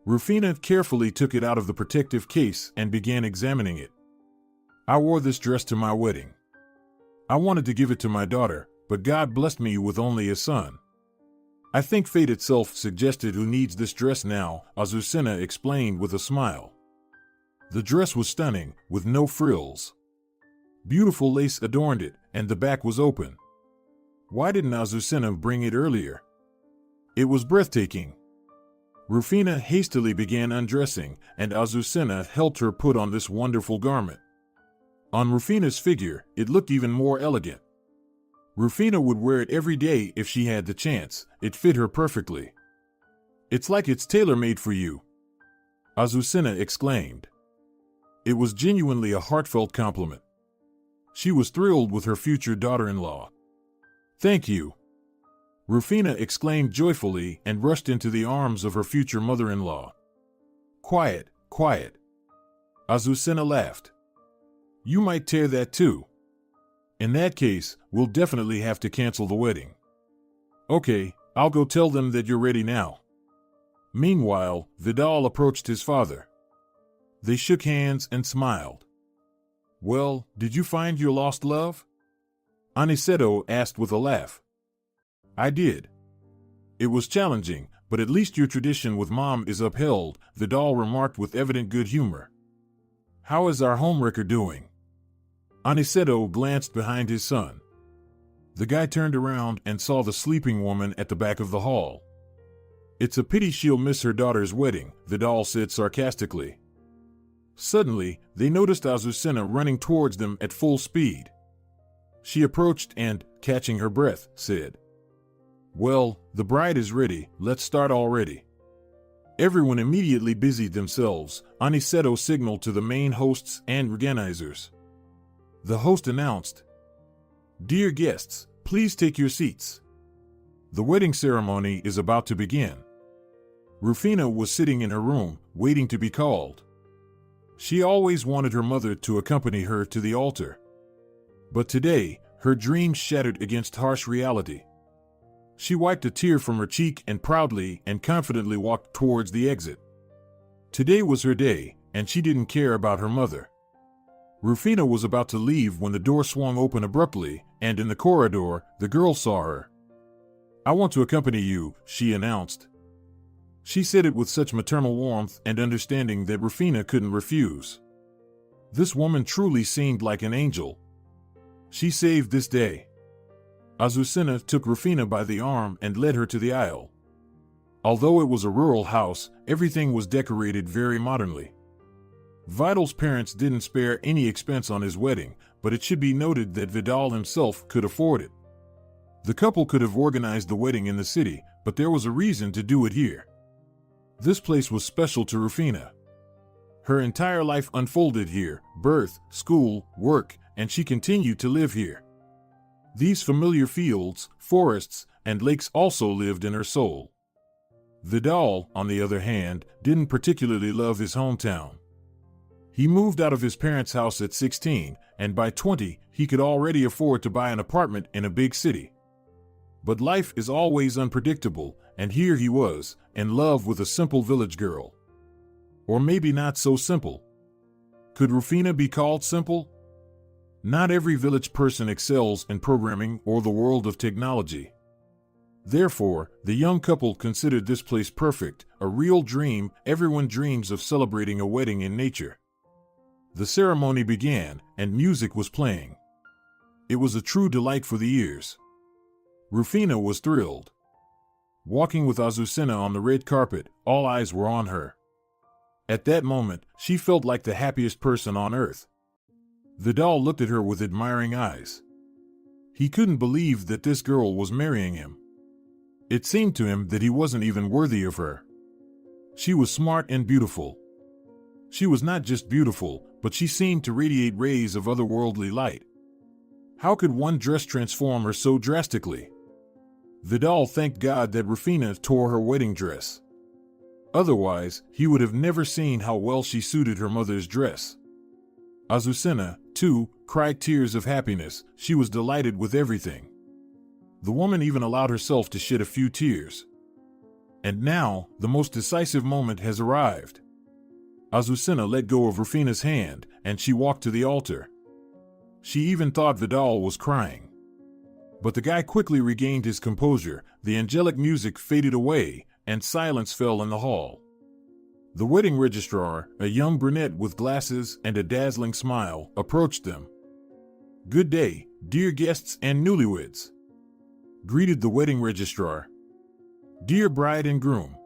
S2: Rufina carefully took it out of the protective case and began examining it. I wore this dress to my wedding. I wanted to give it to my daughter, but God blessed me with only a son. I think fate itself suggested who needs this dress now, Azucena explained with a smile. The dress was stunning, with no frills. Beautiful lace adorned it, and the back was open. Why didn't Azucena bring it earlier? It was breathtaking. Rufina hastily began undressing, and Azucena helped her put on this wonderful garment. On Rufina's figure, it looked even more elegant. Rufina would wear it every day if she had the chance. It fit her perfectly. "It's like it's tailor-made for you," Azucena exclaimed. It was genuinely a heartfelt compliment. She was thrilled with her future daughter-in-law. "Thank you," Rufina exclaimed joyfully and rushed into the arms of her future mother-in-law. "Quiet, quiet," Azucena laughed. "You might tear that too. In that case, we'll definitely have to cancel the wedding." "Okay, I'll go tell them that you're ready now." Meanwhile, Vidal approached his father. They shook hands and smiled. "Well, did you find your lost love?" Aniceto asked with a laugh. "I did. It was challenging, but at least your tradition with Mom is upheld," Vidal remarked with evident good humor. "How is our homewrecker doing?" Aniceto glanced behind his son. The guy turned around and saw the sleeping woman at the back of the hall. "It's a pity she'll miss her daughter's wedding," Vidal said sarcastically. Suddenly, they noticed Azucena running towards them at full speed. She approached and, catching her breath, said, "Well, the bride is ready, let's start already." Everyone immediately busied themselves. Aniceto signaled to the main hosts and organizers. The host announced, "Dear guests, please take your seats. The wedding ceremony is about to begin." Rufina was sitting in her room, waiting to be called. She always wanted her mother to accompany her to the altar. But today, her dreams shattered against harsh reality. She wiped a tear from her cheek and proudly and confidently walked towards the exit. Today was her day, and she didn't care about her mother. Rufina was about to leave when the door swung open abruptly, and in the corridor, the girl saw her. "I want to accompany you," she announced. She said it with such maternal warmth and understanding that Rufina couldn't refuse. This woman truly seemed like an angel. She saved this day. Azucena took Rufina by the arm and led her to the aisle. Although it was a rural house, everything was decorated very modernly. Vidal's parents didn't spare any expense on his wedding, but it should be noted that Vidal himself could afford it. The couple could have organized the wedding in the city, but there was a reason to do it here. This place was special to Rufina. Her entire life unfolded here: birth, school, work, and she continued to live here. These familiar fields, forests, and lakes also lived in her soul. Vidal, on the other hand, didn't particularly love his hometown. He moved out of his parents' house at 16, and by 20, he could already afford to buy an apartment in a big city. But life is always unpredictable, and here he was, in love with a simple village girl. Or maybe not so simple. Could Rufina be called simple? Not every village person excels in programming or the world of technology. Therefore, the young couple considered this place perfect, a real dream. Everyone dreams of celebrating a wedding in nature. The ceremony began, and music was playing. It was a true delight for the ears. Rufina was thrilled. Walking with Azucena on the red carpet, all eyes were on her. At that moment, she felt like the happiest person on earth. Vidal looked at her with admiring eyes. He couldn't believe that this girl was marrying him. It seemed to him that he wasn't even worthy of her. She was smart and beautiful. She was not just beautiful, but she seemed to radiate rays of otherworldly light. How could one dress transform her so drastically? Vidal thanked God that Rufina tore her wedding dress. Otherwise, he would have never seen how well she suited her mother's dress. Azucena, too, cried tears of happiness. She was delighted with everything. The woman even allowed herself to shed a few tears. And now, the most decisive moment has arrived. Azucena let go of Rufina's hand, and she walked to the altar. She even thought Vidal was crying. But the guy quickly regained his composure. The angelic music faded away, and silence fell in the hall. The wedding registrar, a young brunette with glasses and a dazzling smile, approached them. "Good day, dear guests and newlyweds," greeted the wedding registrar. "Dear bride and groom,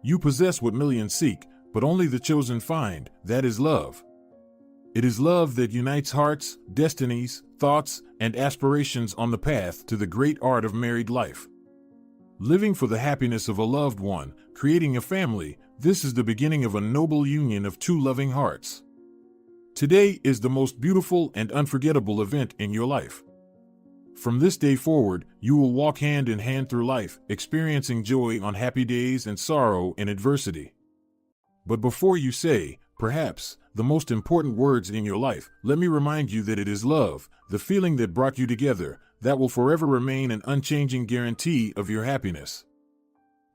S2: you possess what millions seek, but only the chosen find, that is love. It is love that unites hearts, destinies, thoughts, and aspirations on the path to the great art of married life. Living for the happiness of a loved one, creating a family, this is the beginning of a noble union of two loving hearts. Today is the most beautiful and unforgettable event in your life. From this day forward, you will walk hand in hand through life, experiencing joy on happy days and sorrow in adversity. But before you say, perhaps, the most important words in your life, let me remind you that it is love, the feeling that brought you together, that will forever remain an unchanging guarantee of your happiness.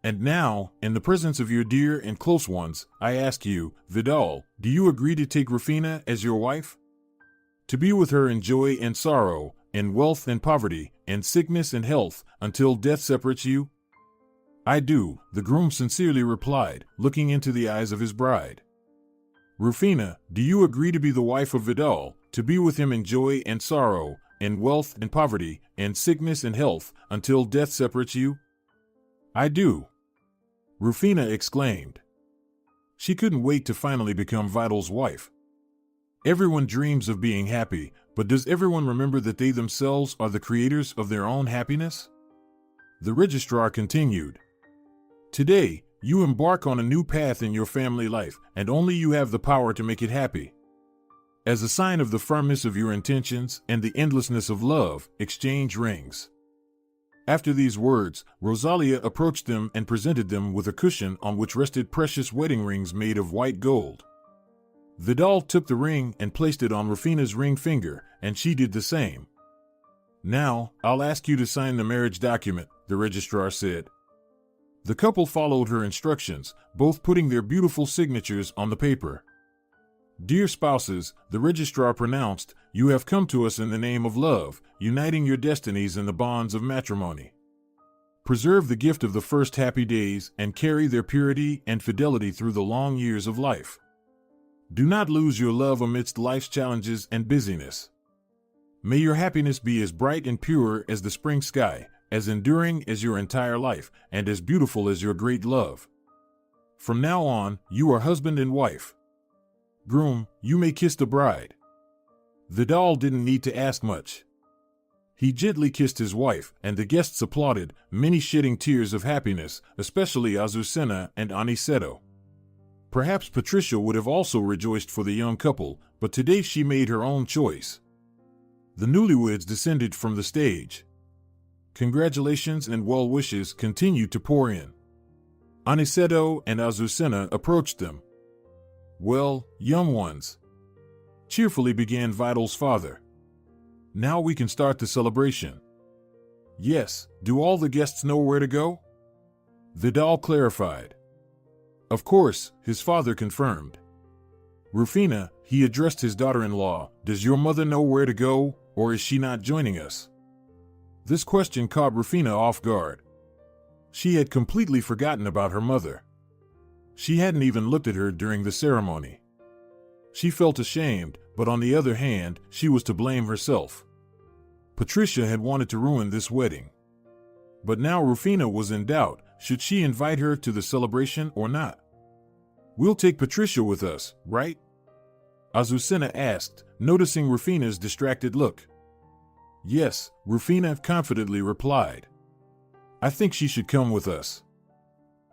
S2: And now, in the presence of your dear and close ones, I ask you, Vidal, do you agree to take Rufina as your wife? To be with her in joy and sorrow, in wealth and poverty, in sickness and health, until death separates you?" "I do," the groom sincerely replied, looking into the eyes of his bride. "Rufina, do you agree to be the wife of Vidal, to be with him in joy and sorrow, in wealth and poverty, in sickness and health, until death separates you?" "I do," Rufina exclaimed. She couldn't wait to finally become Vidal's wife. Everyone dreams of being happy, but does everyone remember that they themselves are the creators of their own happiness? The registrar continued. "Today, you embark on a new path in your family life, and only you have the power to make it happy. As a sign of the firmness of your intentions and the endlessness of love, exchange rings." After these words, Rosalia approached them and presented them with a cushion on which rested precious wedding rings made of white gold. Vidal took the ring and placed it on Rufina's ring finger, and she did the same. "Now, I'll ask you to sign the marriage document," the registrar said. The couple followed her instructions, both putting their beautiful signatures on the paper. "Dear spouses," the registrar pronounced, "you have come to us in the name of love, uniting your destinies in the bonds of matrimony. Preserve the gift of the first happy days and carry their purity and fidelity through the long years of life. Do not lose your love amidst life's challenges and busyness. May your happiness be as bright and pure as the spring sky, as enduring as your entire life, and as beautiful as your great love. From now on, you are husband and wife. Groom, you may kiss the bride." Vidal didn't need to ask much. He gently kissed his wife, and the guests applauded, many shedding tears of happiness, especially Azucena and Aniceto. Perhaps Patricia would have also rejoiced for the young couple, but today she made her own choice. The newlyweds descended from the stage. Congratulations and well wishes continued to pour in. Aniceto and Azucena approached them. "Well, young ones," cheerfully began Vidal's father. "Now we can start the celebration." "Yes, do all the guests know where to go?" Vidal clarified. "Of course," his father confirmed. "Rufina," he addressed his daughter-in-law, "does your mother know where to go, or is she not joining us?" This question caught Rufina off guard. She had completely forgotten about her mother. She hadn't even looked at her during the ceremony. She felt ashamed, but on the other hand, she was to blame herself. Patricia had wanted to ruin this wedding. But now Rufina was in doubt. Should she invite her to the celebration or not? "We'll take Patricia with us, right?" Azucena asked, noticing Rufina's distracted look. "Yes," Rufina confidently replied. "I think she should come with us."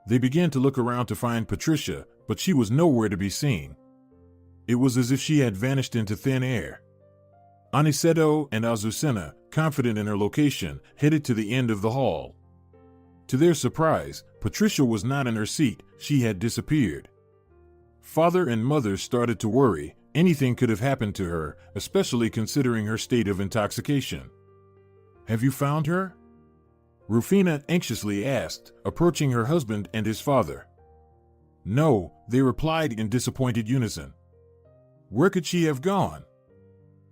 S2: They began to look around to find Patricia, but she was nowhere to be seen. It was as if she had vanished into thin air. Aniceto and Azucena, confident in her location, headed to the end of the hall. To their surprise, Patricia was not in her seat, she had disappeared. Father and mother started to worry. Anything could have happened to her, especially considering her state of intoxication. "Have you found her?" Rufina anxiously asked, approaching her husband and his father. "No," they replied in disappointed unison. Where could she have gone?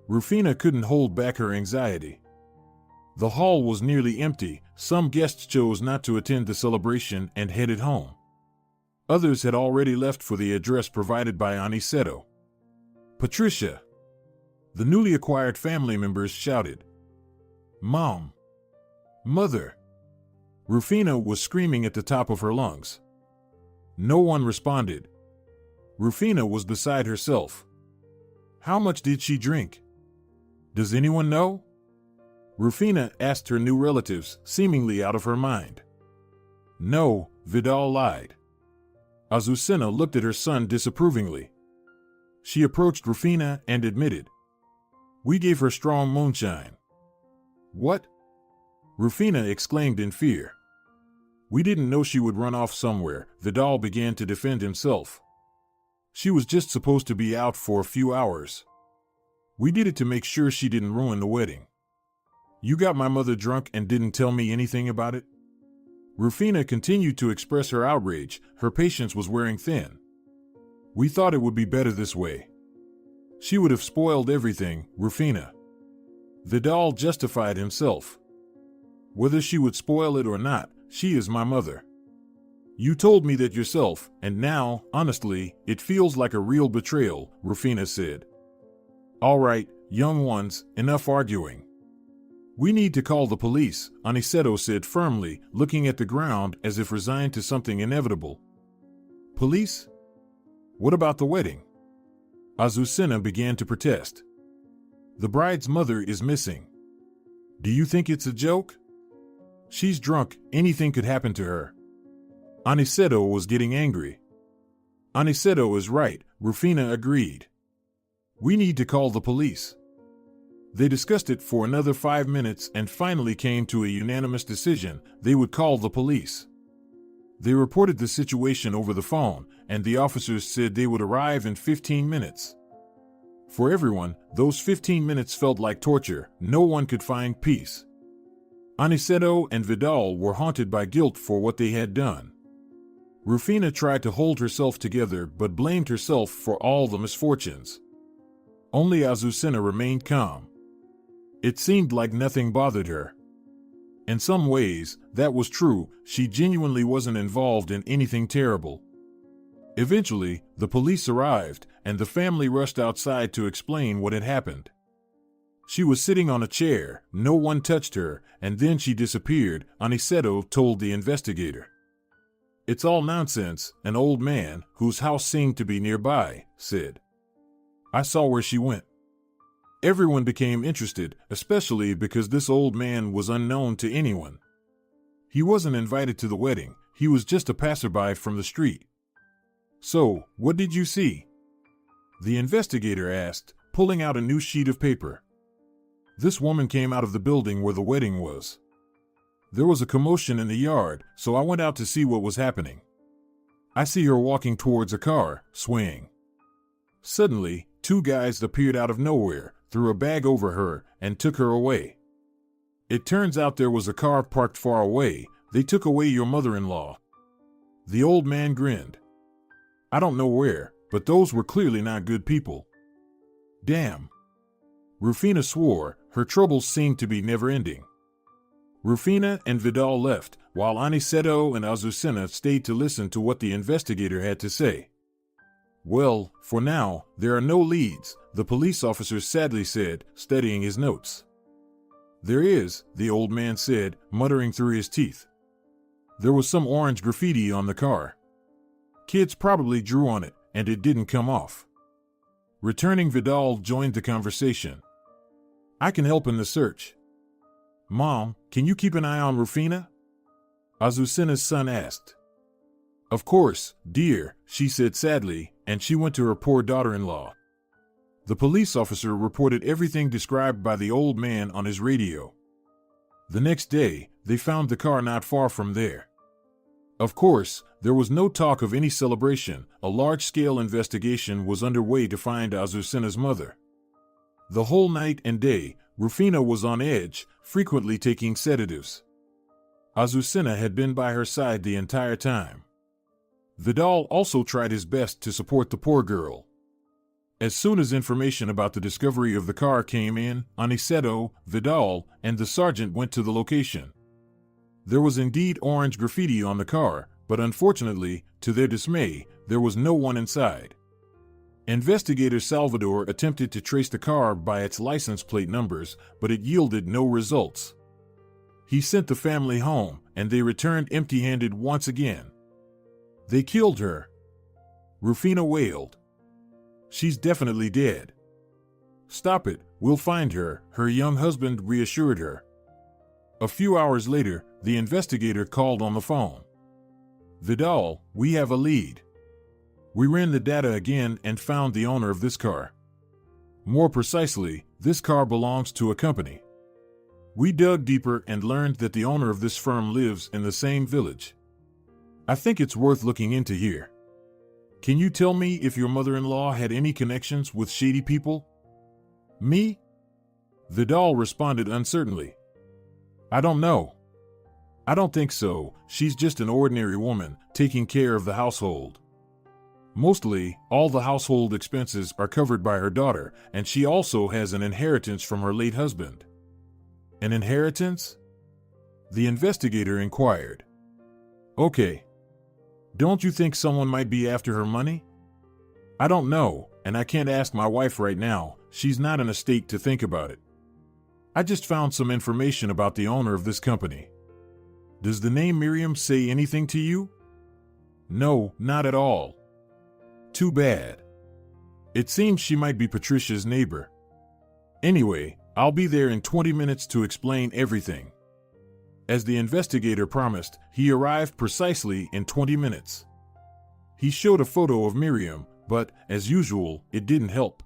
S2: Rufina couldn't hold back her anxiety. The hall was nearly empty. Some guests chose not to attend the celebration and headed home. Others had already left for the address provided by Aniceto. "Patricia!" The newly acquired family members shouted, "Mom! Mother!" Rufina was screaming at the top of her lungs. No one responded. Rufina was beside herself. How much did she drink? Does anyone know? Rufina asked her new relatives, seemingly out of her mind. No, Vidal lied. Azucena looked at her son disapprovingly. She approached Rufina and admitted, "We gave her strong moonshine." "What?" Rufina exclaimed in fear. "We didn't know she would run off somewhere." Vidal began to defend himself. "She was just supposed to be out for a few hours. We did it to make sure she didn't ruin the wedding." "You got my mother drunk and didn't tell me anything about it?" Rufina continued to express her outrage. Her patience was wearing thin. "We thought it would be better this way. She would have spoiled everything, Rufina." Vidal justified himself. "Whether she would spoil it or not, she is my mother. You told me that yourself, and now, honestly, it feels like a real betrayal," Rufina said. "All right, young ones, enough arguing. We need to call the police," Aniceto said firmly, looking at the ground as if resigned to something inevitable. "Police? What about the wedding?" Azucena began to protest. "The bride's mother is missing. Do you think it's a joke? She's drunk, anything could happen to her." Aniceto was getting angry. "Aniceto is right," Rufina agreed. "We need to call the police." They discussed it for another 5 minutes and finally came to a unanimous decision: they would call the police. They reported the situation over the phone, and the officers said they would arrive in 15 minutes. For everyone, those 15 minutes felt like torture. No one could find peace. Aniceto and Vidal were haunted by guilt for what they had done. Rufina tried to hold herself together but blamed herself for all the misfortunes. Only Azucena remained calm. It seemed like nothing bothered her. In some ways, that was true. She genuinely wasn't involved in anything terrible. Eventually, the police arrived, and the family rushed outside to explain what had happened. She was sitting on a chair, no one touched her, and then she disappeared, Aniceto told the investigator. "It's all nonsense," an old man, whose house seemed to be nearby, said. "I saw where she went." Everyone became interested, especially because this old man was unknown to anyone. He wasn't invited to the wedding, he was just a passerby from the street. "So, what did you see?" the investigator asked, pulling out a new sheet of paper. "This woman came out of the building where the wedding was. There was a commotion in the yard, so I went out to see what was happening. I see her walking towards a car, swaying. Suddenly, 2 guys appeared out of nowhere, threw a bag over her, and took her away. It turns out there was a car parked far away. They took away your mother-in-law." The old man grinned. "I don't know where, but those were clearly not good people." "Damn." Rufina swore. Her troubles seemed to be never-ending. Rufina and Vidal left, while Aniceto and Azucena stayed to listen to what the investigator had to say. "Well, for now, there are no leads," the police officer sadly said, studying his notes. "There is," the old man said, muttering through his teeth. "There was some orange graffiti on the car. Kids probably drew on it, and it didn't come off." Returning Vidal joined the conversation. "I can help in the search." "Mom, can you keep an eye on Rufina?" Azucena's son asked. "Of course, dear," she said sadly, and she went to her poor daughter-in-law. The police officer reported everything described by the old man on his radio. The next day, they found the car not far from there. Of course, there was no talk of any celebration. A large-scale investigation was underway to find Azucena's mother. The whole night and day, Rufina was on edge, frequently taking sedatives. Azucena had been by her side the entire time. Vidal also tried his best to support the poor girl. As soon as information about the discovery of the car came in, Aniceto, Vidal, and the sergeant went to the location. There was indeed orange graffiti on the car, but unfortunately, to their dismay, there was no one inside. Investigator Salvador attempted to trace the car by its license plate numbers, but it yielded no results. He sent the family home, and they returned empty-handed once again. They killed her, Rufina wailed. She's definitely dead. Stop it, we'll find her, her young husband reassured her. A few hours later, the investigator called on the phone. Vidal, we have a lead. We ran the data again and found the owner of this car. More precisely, this car belongs to a company. We dug deeper and learned that the owner of this firm lives in the same village. I think it's worth looking into here. Can you tell me if your mother-in-law had any connections with shady people? Me? Vidal responded uncertainly. I don't know. I don't think so. She's just an ordinary woman, taking care of the household. Mostly, all the household expenses are covered by her daughter, and she also has an inheritance from her late husband. An inheritance? The investigator inquired. Okay. Don't you think someone might be after her money? I don't know, and I can't ask my wife right now. She's not in a state to think about it. I just found some information about the owner of this company. Does the name Miriam say anything to you? No, not at all. Too bad. It seems she might be Patricia's neighbor. Anyway, I'll be there in 20 minutes to explain everything. As the investigator promised, he arrived precisely in 20 minutes. He showed a photo of Miriam, but, as usual, it didn't help.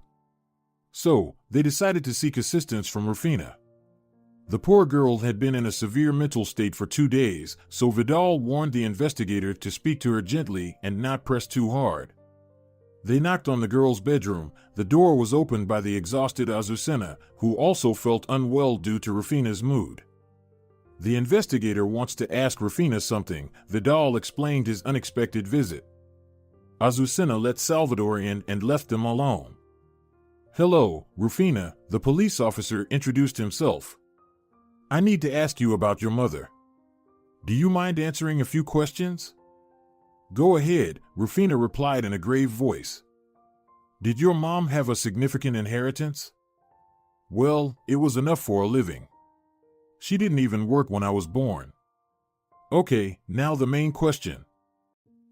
S2: So, they decided to seek assistance from Rufina. The poor girl had been in a severe mental state for 2 days, so Vidal warned the investigator to speak to her gently and not press too hard. They knocked on the girl's bedroom. The door was opened by the exhausted Azucena, who also felt unwell due to Rufina's mood. The investigator wants to ask Rufina something. Vidal explained his unexpected visit. Azucena let Salvador in and left them alone. Hello, Rufina, the police officer introduced himself. I need to ask you about your mother. Do you mind answering a few questions? Go ahead, Rufina replied in a grave voice. Did your mom have a significant inheritance? Well, it was enough for a living. She didn't even work when I was born. Okay, now the main question.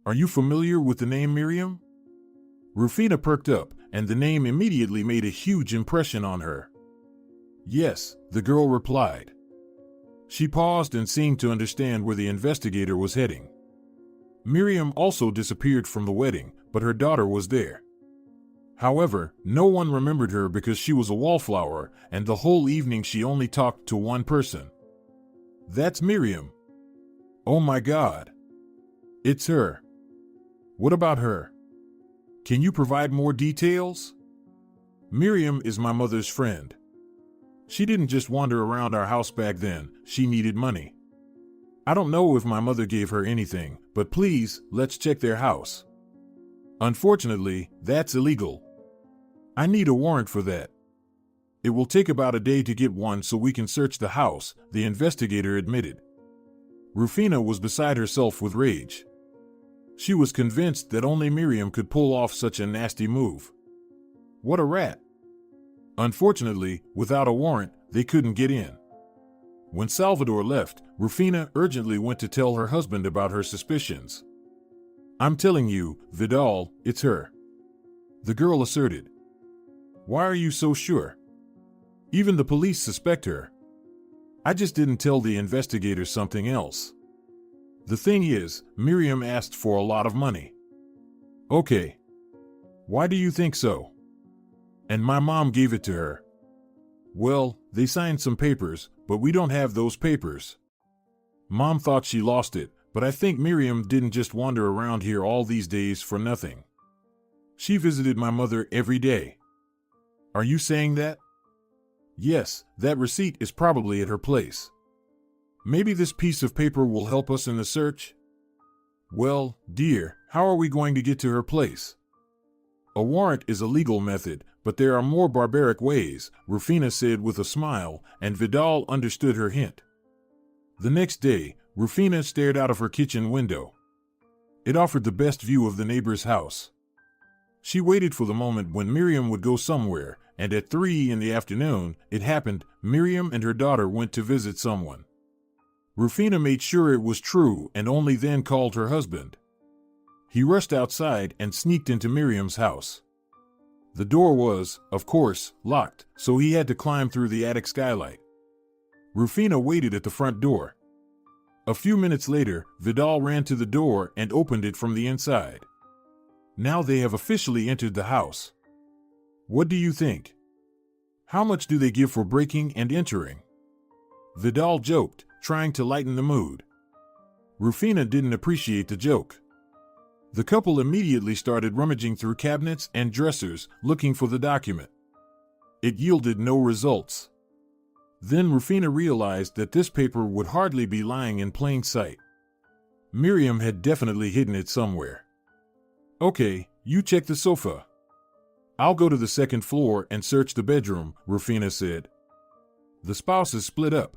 S2: Are you familiar with the name Miriam? Rufina perked up, and the name immediately made a huge impression on her. Yes, the girl replied. She paused and seemed to understand where the investigator was heading. Miriam also disappeared from the wedding, but her daughter was there. However, no one remembered her because she was a wallflower, and the whole evening she only talked to one person. That's Miriam. Oh my God. It's her. What about her? Can you provide more details? Miriam is my mother's friend. She didn't just wander around our house back then, she needed money. I don't know if my mother gave her anything, but please, let's check their house. Unfortunately, that's illegal. I need a warrant for that. It will take about a day to get one so we can search the house, the investigator admitted. Rufina was beside herself with rage. She was convinced that only Miriam could pull off such a nasty move. What a rat. Unfortunately, without a warrant, they couldn't get in. When Salvador left, Rufina urgently went to tell her husband about her suspicions. I'm telling you, Vidal, it's her. The girl asserted. Why are you so sure? Even the police suspect her. I just didn't tell the investigators something else. The thing is, Miriam asked for a lot of money. Okay. Why do you think so? And my mom gave it to her. Well, they signed some papers, but we don't have those papers. Mom thought she lost it, but I think Miriam didn't just wander around here all these days for nothing. She visited my mother every day. Are you saying that? Yes, that receipt is probably at her place. Maybe this piece of paper will help us in the search? Well, dear, how are we going to get to her place? A warrant is a legal method, but there are more barbaric ways, Rufina said with a smile, and Vidal understood her hint. The next day, Rufina stared out of her kitchen window. It offered the best view of the neighbor's house. She waited for the moment when Miriam would go somewhere, and at 3 in the afternoon, it happened. Miriam and her daughter went to visit someone. Rufina made sure it was true and only then called her husband. He rushed outside and sneaked into Miriam's house. The door was, of course, locked, so he had to climb through the attic skylight. Rufina waited at the front door. A few minutes later, Vidal ran to the door and opened it from the inside. Now they have officially entered the house. What do you think? How much do they give for breaking and entering? Vidal joked, trying to lighten the mood. Rufina didn't appreciate the joke. The couple immediately started rummaging through cabinets and dressers, looking for the document. It yielded no results. Then Rufina realized that this paper would hardly be lying in plain sight. Miriam had definitely hidden it somewhere. Okay, you check the sofa. I'll go to the second floor and search the bedroom, Rufina said. The spouses split up.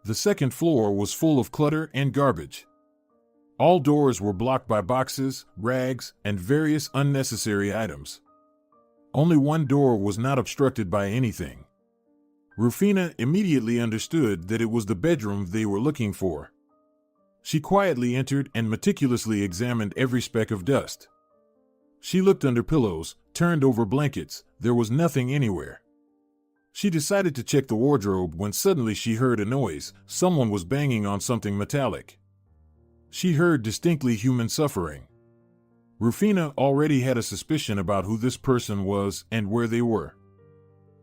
S2: The second floor was full of clutter and garbage. All doors were blocked by boxes, rags, and various unnecessary items. Only one door was not obstructed by anything. Rufina immediately understood that it was the bedroom they were looking for. She quietly entered and meticulously examined every speck of dust. She looked under pillows, turned over blankets. There was nothing anywhere. She decided to check the wardrobe when suddenly she heard a noise. Someone was banging on something metallic. She heard distinctly human suffering. Rufina already had a suspicion about who this person was and where they were.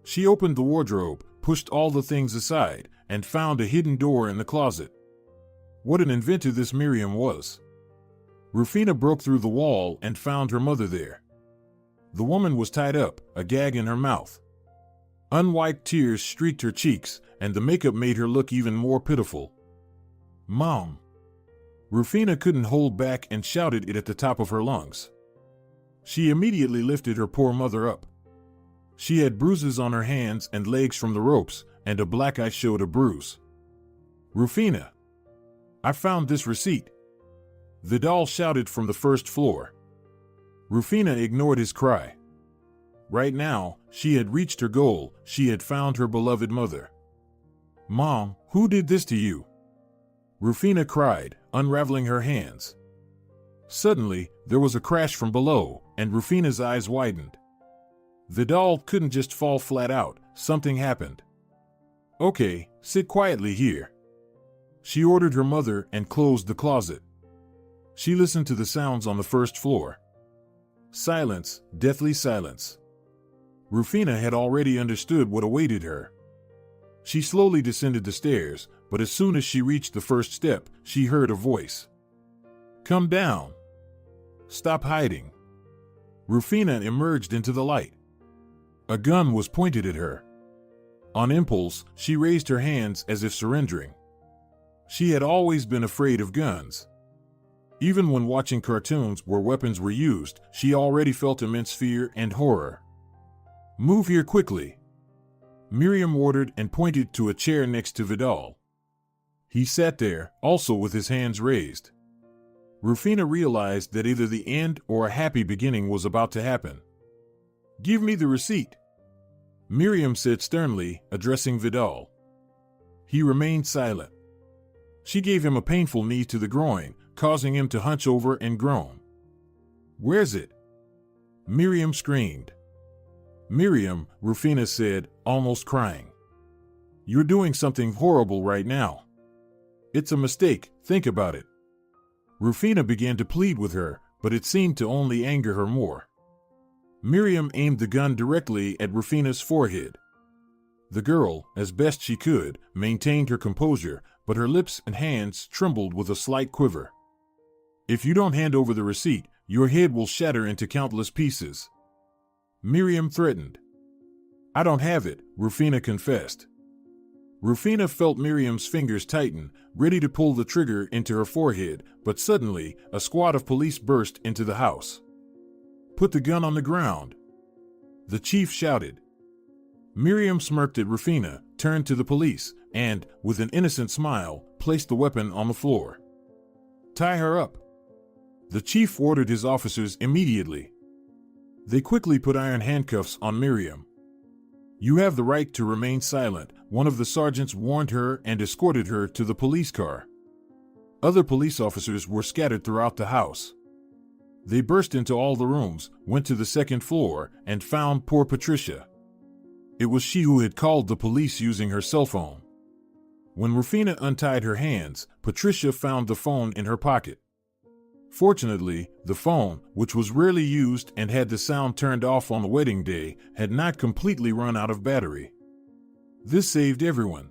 S2: She opened the wardrobe, pushed all the things aside, and found a hidden door in the closet. What an inventor this Miriam was. Rufina broke through the wall and found her mother there. The woman was tied up, a gag in her mouth. Unwiped tears streaked her cheeks, and the makeup made her look even more pitiful. Mom! Rufina couldn't hold back and shouted it at the top of her lungs. She immediately lifted her poor mother up. She had bruises on her hands and legs from the ropes, and a black eye showed a bruise. Rufina! I found this receipt! Vidal shouted from the first floor. Rufina ignored his cry. Right now, she had reached her goal. She had found her beloved mother. Mom, who did this to you? Rufina cried, unraveling her hands. Suddenly, there was a crash from below, and Rufina's eyes widened. Vidal couldn't just fall flat out. Something happened. Okay, sit quietly here. She ordered her mother and closed the closet. She listened to the sounds on the first floor. Silence, deathly silence. Rufina had already understood what awaited her. She slowly descended the stairs, but as soon as she reached the first step, she heard a voice. Come down. Stop hiding. Rufina emerged into the light. A gun was pointed at her. On impulse, she raised her hands as if surrendering. She had always been afraid of guns. Even when watching cartoons where weapons were used, she already felt immense fear and horror. Move here quickly. Miriam ordered and pointed to a chair next to Vidal. He sat there, also with his hands raised. Rufina realized that either the end or a happy beginning was about to happen. Give me the receipt, Miriam said sternly, addressing Vidal. He remained silent. She gave him a painful knee to the groin, causing him to hunch over and groan. Where's it? Miriam screamed. Miriam, Rufina said, almost crying. You're doing something horrible right now. It's a mistake, think about it. Rufina began to plead with her, but it seemed to only anger her more. Miriam aimed the gun directly at Rufina's forehead. The girl, as best she could, maintained her composure, but her lips and hands trembled with a slight quiver. If you don't hand over the receipt, your head will shatter into countless pieces. Miriam threatened. I don't have it, Rufina confessed. Rufina felt Miriam's fingers tighten, ready to pull the trigger into her forehead, but suddenly, a squad of police burst into the house. Put the gun on the ground, the chief shouted. Miriam smirked at Rufina, turned to the police, and, with an innocent smile, placed the weapon on the floor. Tie her up. The chief ordered his officers immediately. They quickly put iron handcuffs on Miriam. "You have the right to remain silent," one of the sergeants warned her and escorted her to the police car. Other police officers were scattered throughout the house. They burst into all the rooms, went to the second floor, and found poor Patricia. It was she who had called the police using her cell phone. When Rufina untied her hands, Patricia found the phone in her pocket. Fortunately, the phone, which was rarely used and had the sound turned off on the wedding day, had not completely run out of battery. This saved everyone.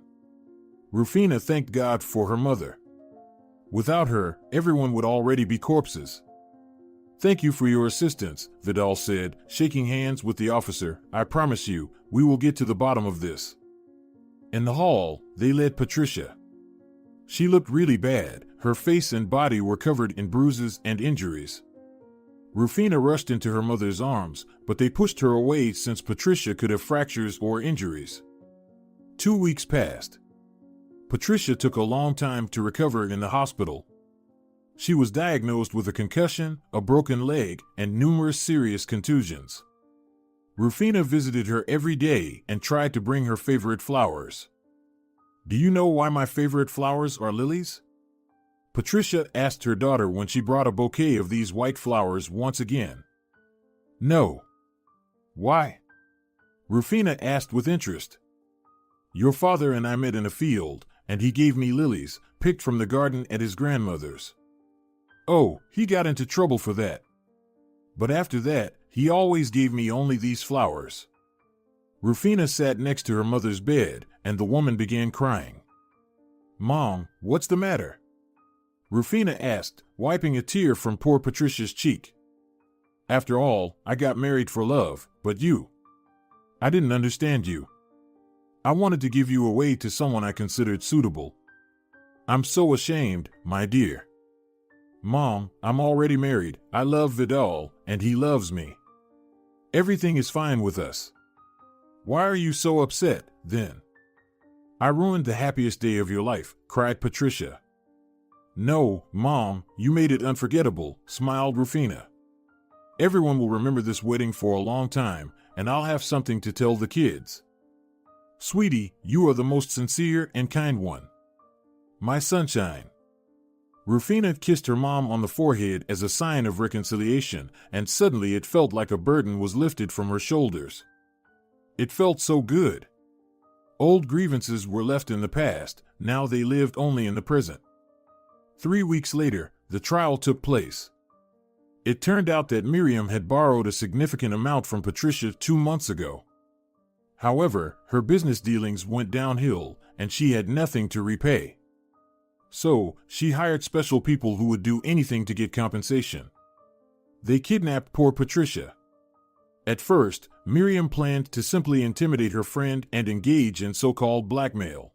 S2: Rufina thanked God for her mother. Without her, everyone would already be corpses. "Thank you for your assistance," Vidal said, shaking hands with the officer. "I promise you, we will get to the bottom of this." In the hall, they led Patricia. She looked really bad. Her face and body were covered in bruises and injuries. Rufina rushed into her mother's arms, but they pushed her away since Patricia could have fractures or injuries. 2 weeks passed. Patricia took a long time to recover in the hospital. She was diagnosed with a concussion, a broken leg, and numerous serious contusions. Rufina visited her every day and tried to bring her favorite flowers. "Do you know why my favorite flowers are lilies?" Patricia asked her daughter when she brought a bouquet of these white flowers once again. "No." "Why?" Rufina asked with interest. "Your father and I met in a field, and he gave me lilies, picked from the garden at his grandmother's. Oh, he got into trouble for that. But after that, he always gave me only these flowers." Rufina sat next to her mother's bed, and the woman began crying. "Mom, what's the matter?" Rufina asked, wiping a tear from poor Patricia's cheek. "After all, I got married for love, but you. I didn't understand you. I wanted to give you away to someone I considered suitable. I'm so ashamed, my dear. Mom, I'm already married. I love Vidal, and he loves me. Everything is fine with us. Why are you so upset, then?" "I ruined the happiest day of your life," cried Patricia. "No, Mom, you made it unforgettable," smiled Rufina. "Everyone will remember this wedding for a long time, and I'll have something to tell the kids. Sweetie, you are the most sincere and kind one. My sunshine." Rufina kissed her mom on the forehead as a sign of reconciliation, and suddenly it felt like a burden was lifted from her shoulders. It felt so good. Old grievances were left in the past, now they lived only in the present. 3 weeks later, the trial took place. It turned out that Miriam had borrowed a significant amount from Patricia 2 months ago. However, her business dealings went downhill, and she had nothing to repay. So, she hired special people who would do anything to get compensation. They kidnapped poor Patricia. At first, Miriam planned to simply intimidate her friend and engage in so-called blackmail.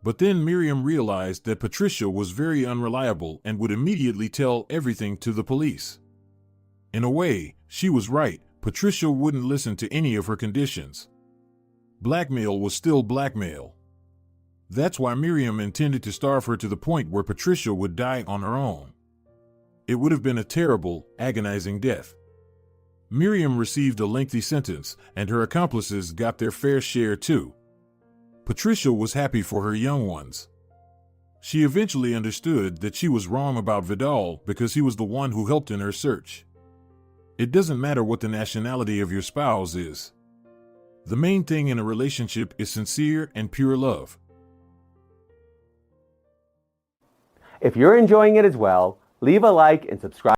S2: But then Miriam realized that Patricia was very unreliable and would immediately tell everything to the police. In a way, she was right. Patricia wouldn't listen to any of her conditions. Blackmail was still blackmail. That's why Miriam intended to starve her to the point where Patricia would die on her own. It would have been a terrible, agonizing death. Miriam received a lengthy sentence, and her accomplices got their fair share too. Patricia was happy for her young ones. She eventually understood that she was wrong about Vidal because he was the one who helped in her search. It doesn't matter what the nationality of your spouse is. The main thing in a relationship is sincere and pure love.
S1: If you're enjoying it as well, leave a like and subscribe.